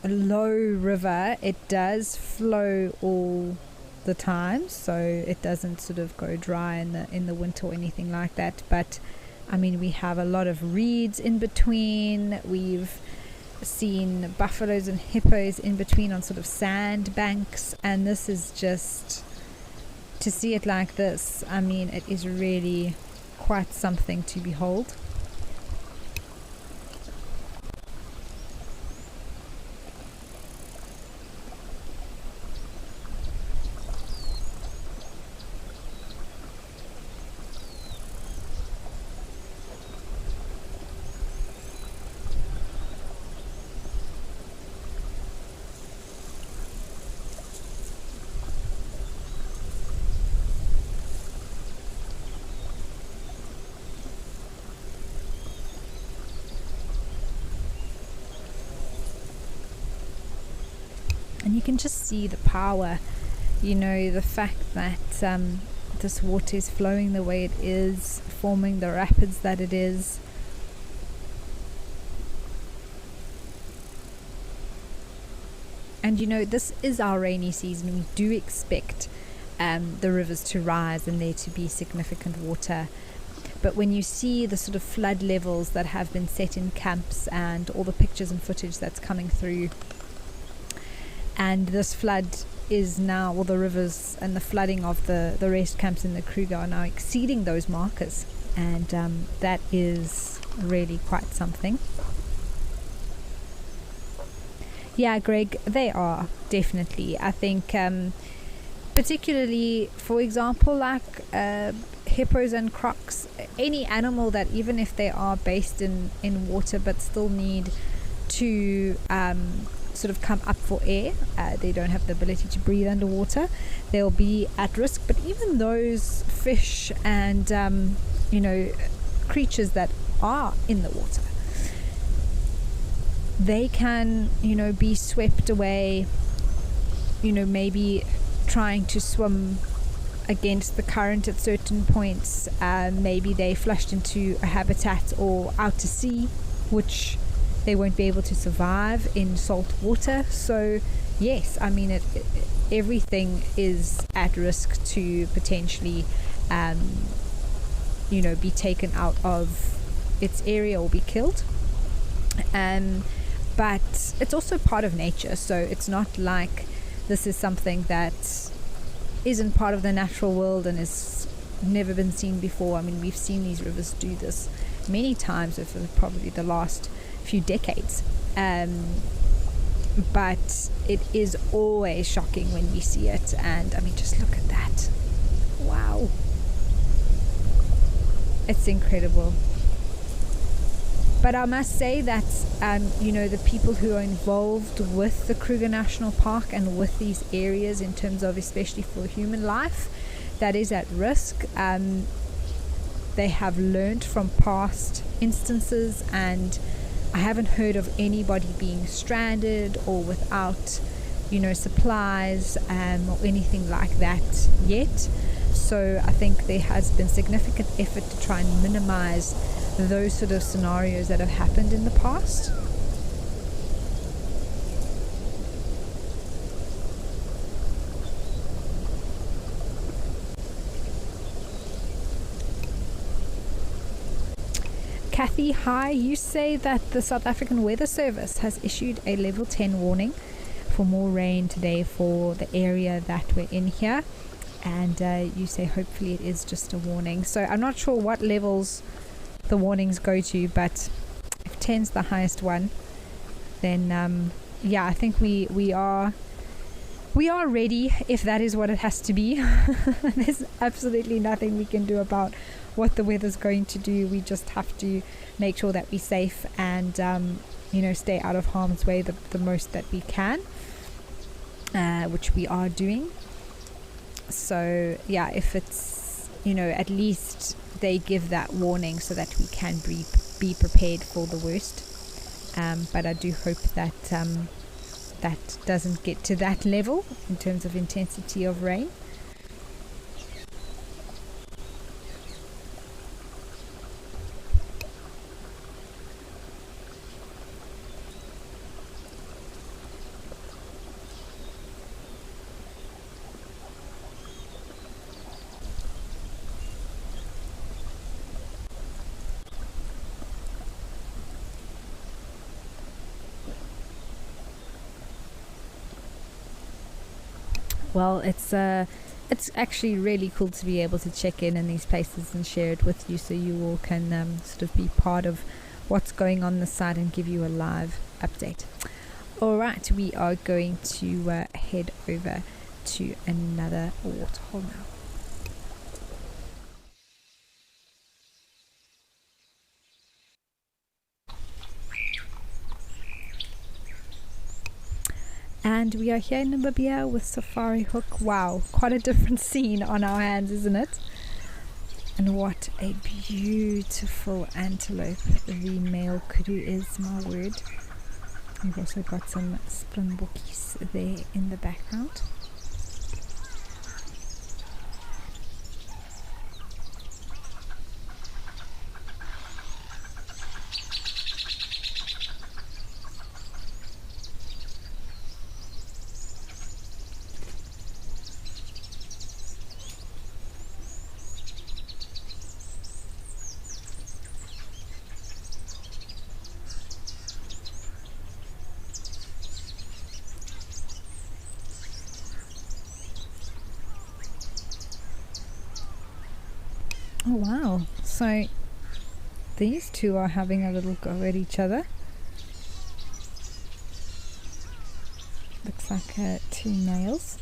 river. It does flow all the time, so it doesn't sort of go dry in the winter or anything like that. But I mean, we have a lot of reeds in between. We've seen buffaloes and hippos in between on sort of sand banks, and this is just, to see it like this, I mean, it is really quite something to behold. And you can just see the power, you know, the fact that this water is flowing the way it is, forming the rapids that it is. And you know, this is our rainy season. We do expect the rivers to rise and there to be significant water. But when you see the sort of flood levels that have been set in camps and all the pictures and footage that's coming through, and this flood is now, well, the rivers and the flooding of the rest camps in the Kruger are now exceeding those markers, and that is really quite something. Yeah, Greg, they are, definitely. I think particularly, for example, like hippos and crocs, any animal that, even if they are based in water but still need to sort of come up for air, they don't have the ability to breathe underwater, they'll be at risk. But even those fish and you know, creatures that are in the water, they can, you know, be swept away, you know, maybe trying to swim against the current at certain points. Maybe they flushed into a habitat or out to sea, which they won't be able to survive in salt water. So yes, I mean, everything is at risk to potentially be taken out of its area or be killed. But it's also part of nature, so it's not like this is something that isn't part of the natural world and has never been seen before. I mean, we've seen these rivers do this many times over probably the last few decades, but it is always shocking when we see it. And I mean, just look at that. Wow, it's incredible. But I must say that, the people who are involved with the Kruger National Park and with these areas, in terms of especially for human life that is at risk, they have learned from past instances, and I haven't heard of anybody being stranded or without, supplies or anything like that yet. So I think there has been significant effort to try and minimize those sort of scenarios that have happened in the past. Kathy, hi. You say that the South African Weather Service has issued a level 10 warning for more rain today for the area that we're in here, and you say hopefully it is just a warning. So I'm not sure what levels the warnings go to, but if 10's the highest one, then I think we are ready, if that is what it has to be. There's absolutely nothing we can do about what the weather's going to do. We just have to make sure that we're safe and stay out of harm's way the most that we can, which we are doing. So yeah, if it's at least they give that warning so that we can be prepared for the worst. But I do hope that that doesn't get to that level in terms of intensity of rain. Well, it's actually really cool to be able to check in these places and share it with you, so you all can sort of be part of what's going on this side and give you a live update. All right, we are going to head over to another waterhole now. And we are here in Namibia with Safari Hook. Wow, quite a different scene on our hands, isn't it? And what a beautiful antelope the male kudu is, my word. We've also got some springbokkies there in the background. Oh wow, so these two are having a little go at each other. Looks like two males.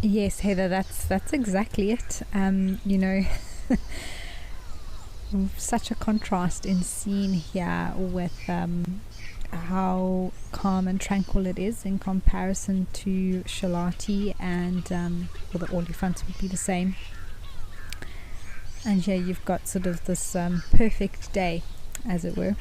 Yes, Heather, that's exactly it. You know, such a contrast in scene here with how calm and tranquil it is in comparison to Shalati, and well, the olifants would be the same. And here you've got sort of this perfect day, as it were.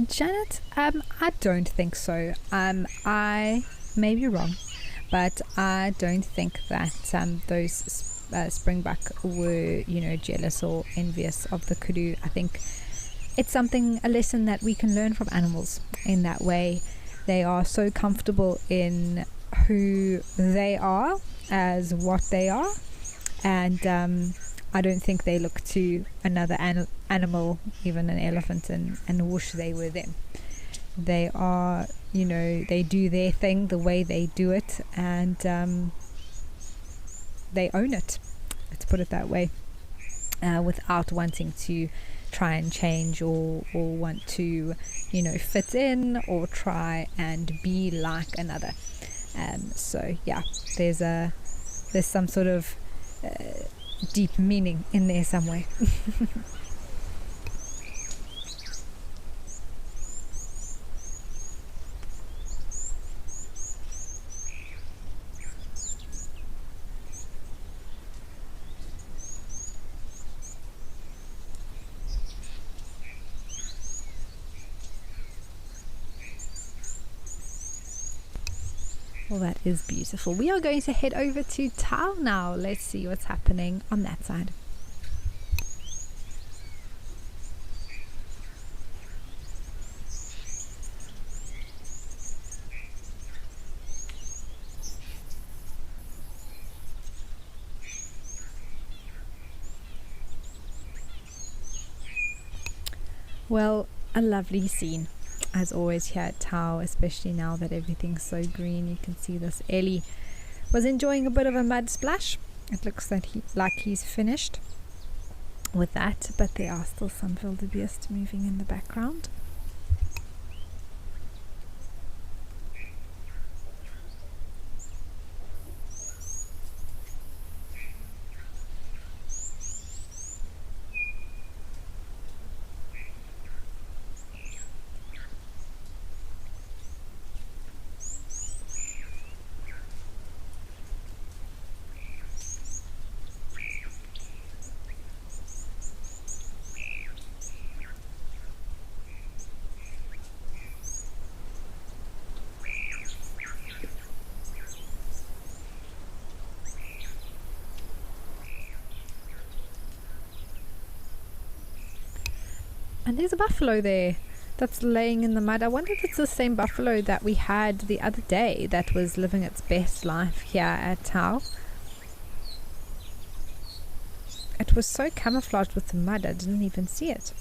Janet, I don't think so. I may be wrong, but I don't think that those springbuck were, you know, jealous or envious of the kudu. I think it's a lesson that we can learn from animals in that way. They are so comfortable in who they are as what they are, and I don't think they look to another animal, even an elephant, and wish they were them. They are, you know, they do their thing the way they do it, and they own it, let's put it that way, without wanting to try and change or want to, you know, fit in or try and be like another. So yeah, there's some sort of deep meaning in there somewhere. Well, that is beautiful. We are going to head over to Tau now. Let's see what's happening on that side. Well, a lovely scene as always here at Tau, especially now that everything's so green. You can see this Ellie was enjoying a bit of a mud splash. It looks like he's finished with that, but there are still some wildebeest moving in the background. And there's a buffalo there that's laying in the mud. I wonder if it's the same buffalo that we had the other day that was living its best life here at Tau. It was so camouflaged with the mud, I didn't even see it.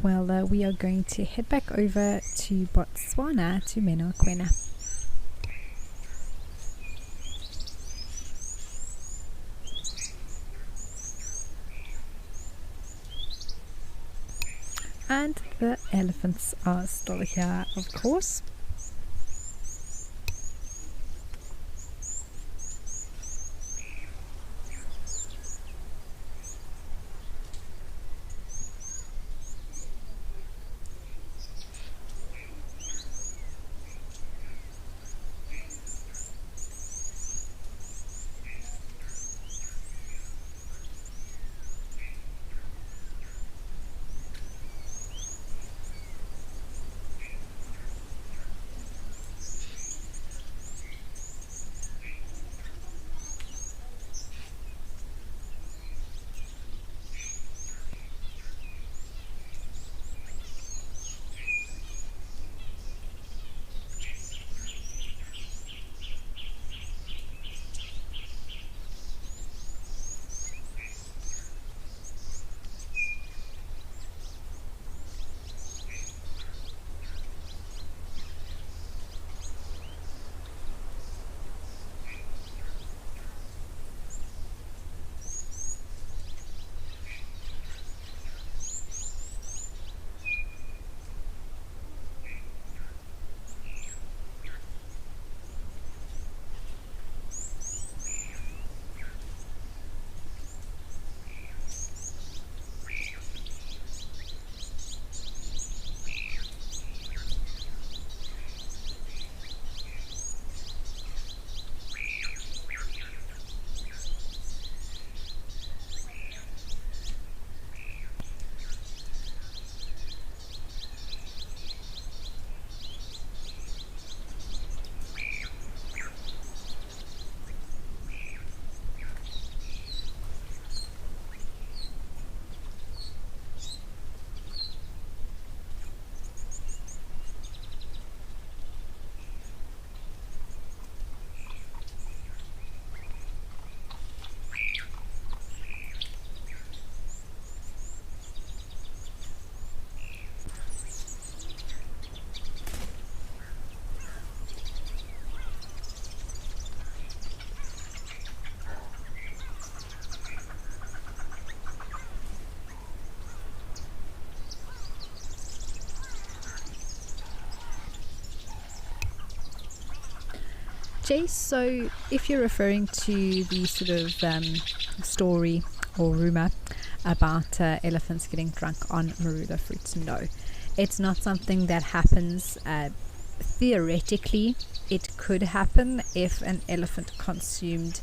Well, we are going to head back over to Botswana to Menokwena. And the elephants are still here, of course. Jace, so if you're referring to the sort of story or rumor about elephants getting drunk on marula fruits, no, it's not something that happens. Theoretically, it could happen if an elephant consumed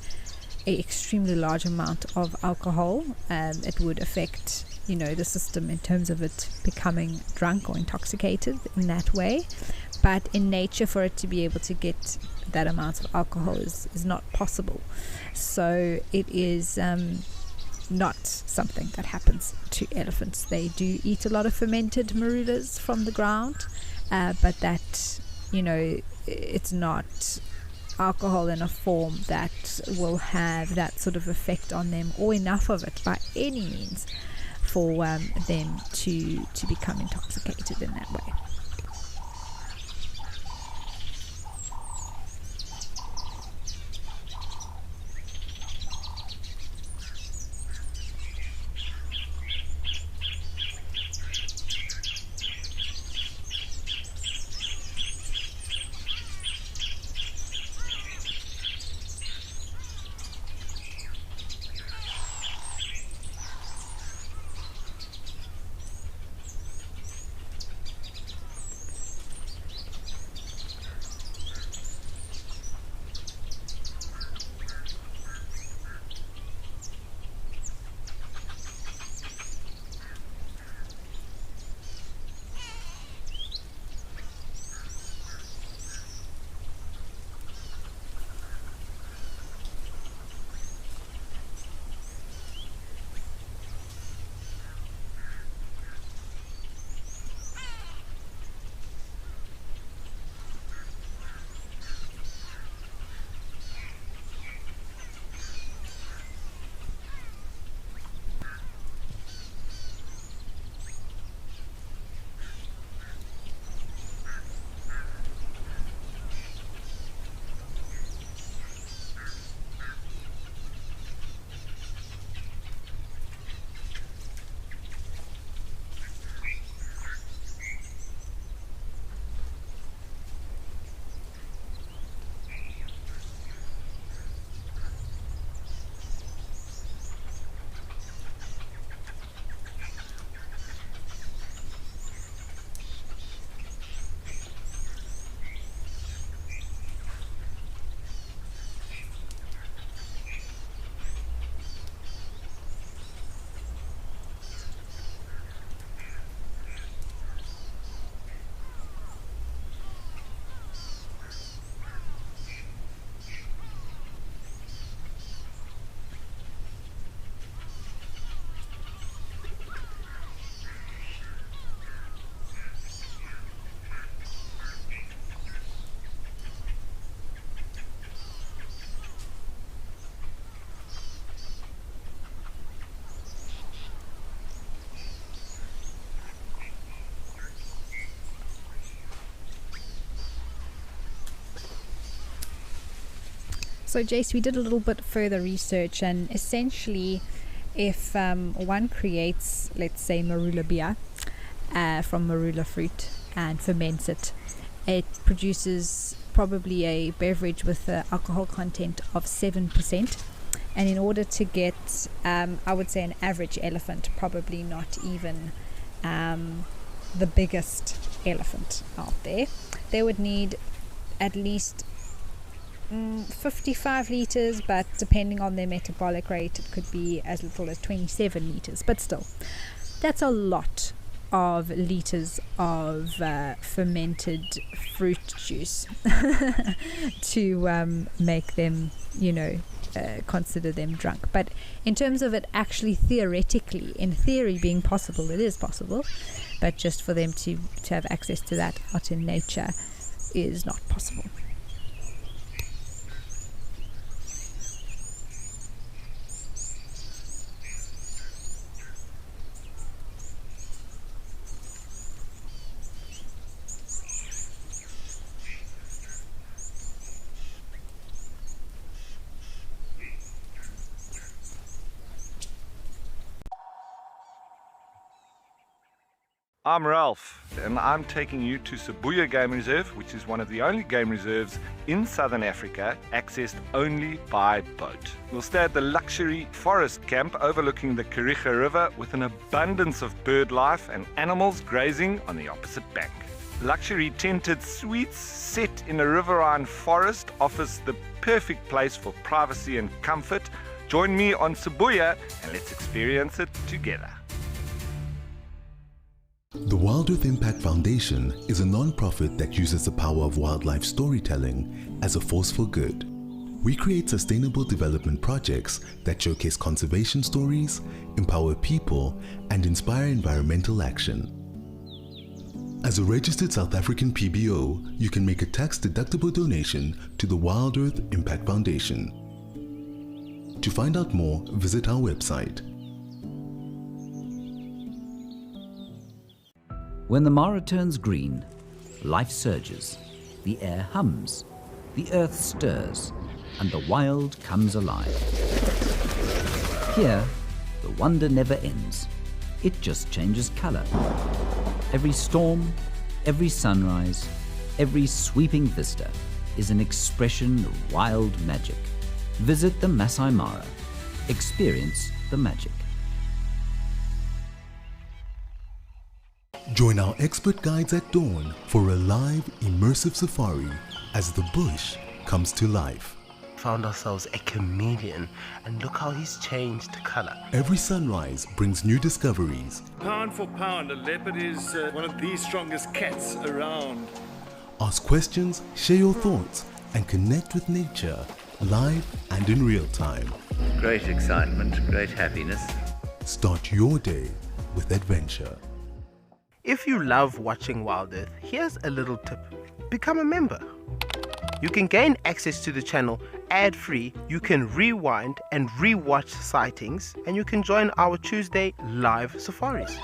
an extremely large amount of alcohol. It would affect, the system in terms of it becoming drunk or intoxicated in that way. But in nature, for it to be able to get that amount of alcohol is not possible. So it is not something that happens to elephants. They do eat a lot of fermented marulas from the ground, but that, it's not alcohol in a form that will have that sort of effect on them, or enough of it by any means for them to become intoxicated in that way. So Jace, we did a little bit further research, and essentially if one creates, let's say, marula beer from marula fruit and ferments it, it produces probably a beverage with an alcohol content of 7%. And in order to get, I would say, an average elephant, probably not even the biggest elephant out there, they would need at least 55 liters, but depending on their metabolic rate, it could be as little as 27 liters. But still, that's a lot of liters of fermented fruit juice to make them, consider them drunk. But in terms of it actually theoretically, in theory being possible, it is possible, but just for them to have access to that out in nature is not possible. I'm Ralph, and I'm taking you to Sibuya Game Reserve, which is one of the only game reserves in Southern Africa accessed only by boat. We'll stay at the luxury forest camp overlooking the Kariga River with an abundance of bird life and animals grazing on the opposite bank. Luxury tented suites set in a riverine forest offers the perfect place for privacy and comfort. Join me on Sibuya and let's experience it together. The Wild Earth Impact Foundation is a non-profit that uses the power of wildlife storytelling as a force for good. We create sustainable development projects that showcase conservation stories, empower people, and inspire environmental action. As a registered South African PBO, you can make a tax-deductible donation to the Wild Earth Impact Foundation. To find out more, visit our website. When the Mara turns green, life surges, the air hums, the earth stirs, and the wild comes alive. Here, the wonder never ends. It just changes color. Every storm, every sunrise, every sweeping vista is an expression of wild magic. Visit the Masai Mara. Experience the magic. Join our expert guides at dawn for a live, immersive safari as the bush comes to life. Found ourselves a chameleon, and look how he's changed color. Every sunrise brings new discoveries. Pound for pound, a leopard is one of the strongest cats around. Ask questions, share your thoughts, and connect with nature live and in real time. Great excitement, great happiness. Start your day with adventure. If you love watching Wild Earth, here's a little tip. Become a member. You can gain access to the channel ad-free, you can rewind and re-watch sightings, and you can join our Tuesday live safaris.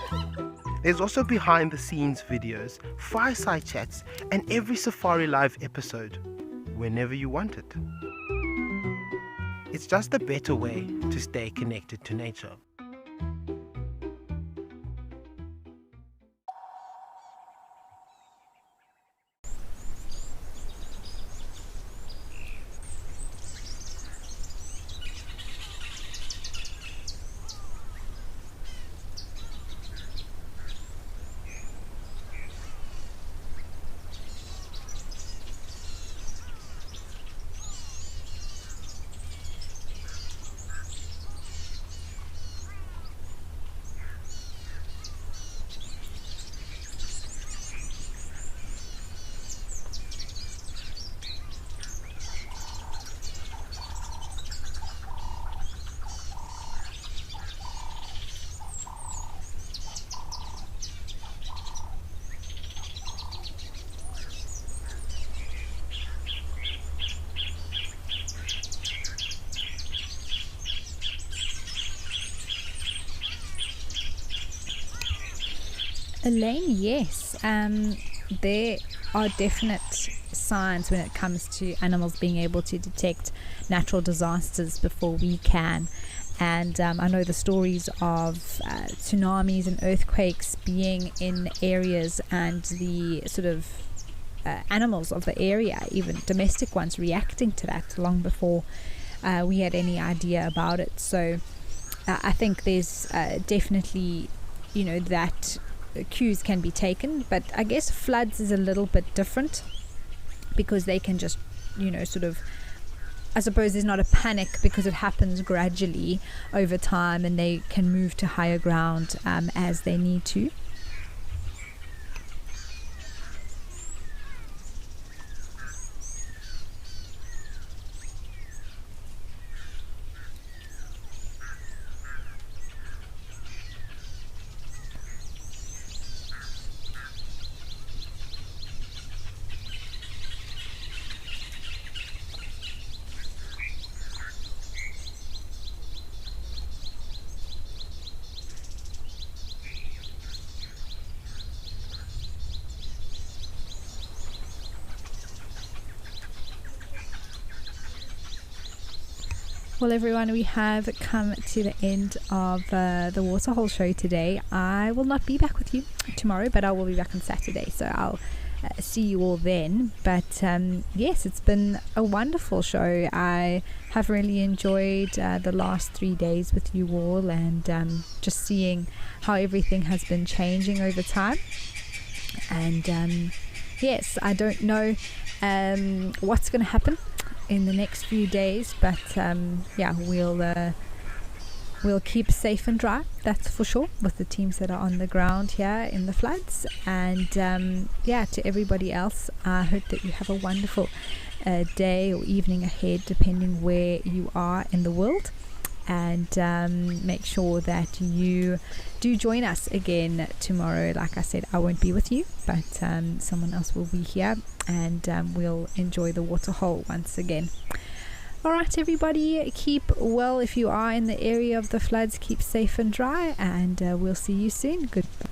There's also behind the scenes videos, fireside chats, and every Safari Live episode, whenever you want it. It's just a better way to stay connected to nature. Elaine, yes, there are definite signs when it comes to animals being able to detect natural disasters before we can. And I know the stories of tsunamis and earthquakes being in areas, and the sort of animals of the area, even domestic ones, reacting to that long before we had any idea about it. So I think there's definitely, that cues can be taken. But I guess floods is a little bit different, because they can just, sort of, I suppose there's not a panic because it happens gradually over time, and they can move to higher ground as they need to. Well, everyone, we have come to the end of the Waterhole show today. I will not be back with you tomorrow, but I will be back on Saturday, so I'll see you all then. But yes, it's been a wonderful show. I have really enjoyed the last 3 days with you all, and just seeing how everything has been changing over time. And yes, I don't know what's going to happen in the next few days, but yeah, we'll keep safe and dry, that's for sure, with the teams that are on the ground here in the floods. And yeah, to everybody else, I hope that you have a wonderful day or evening ahead, depending where you are in the world. And make sure that you do join us again tomorrow. Like I said, I won't be with you, but someone else will be here, and we'll enjoy the Waterhole once again. All right, everybody, keep well. If you are in the area of the floods, keep safe and dry, and we'll see you soon. Goodbye.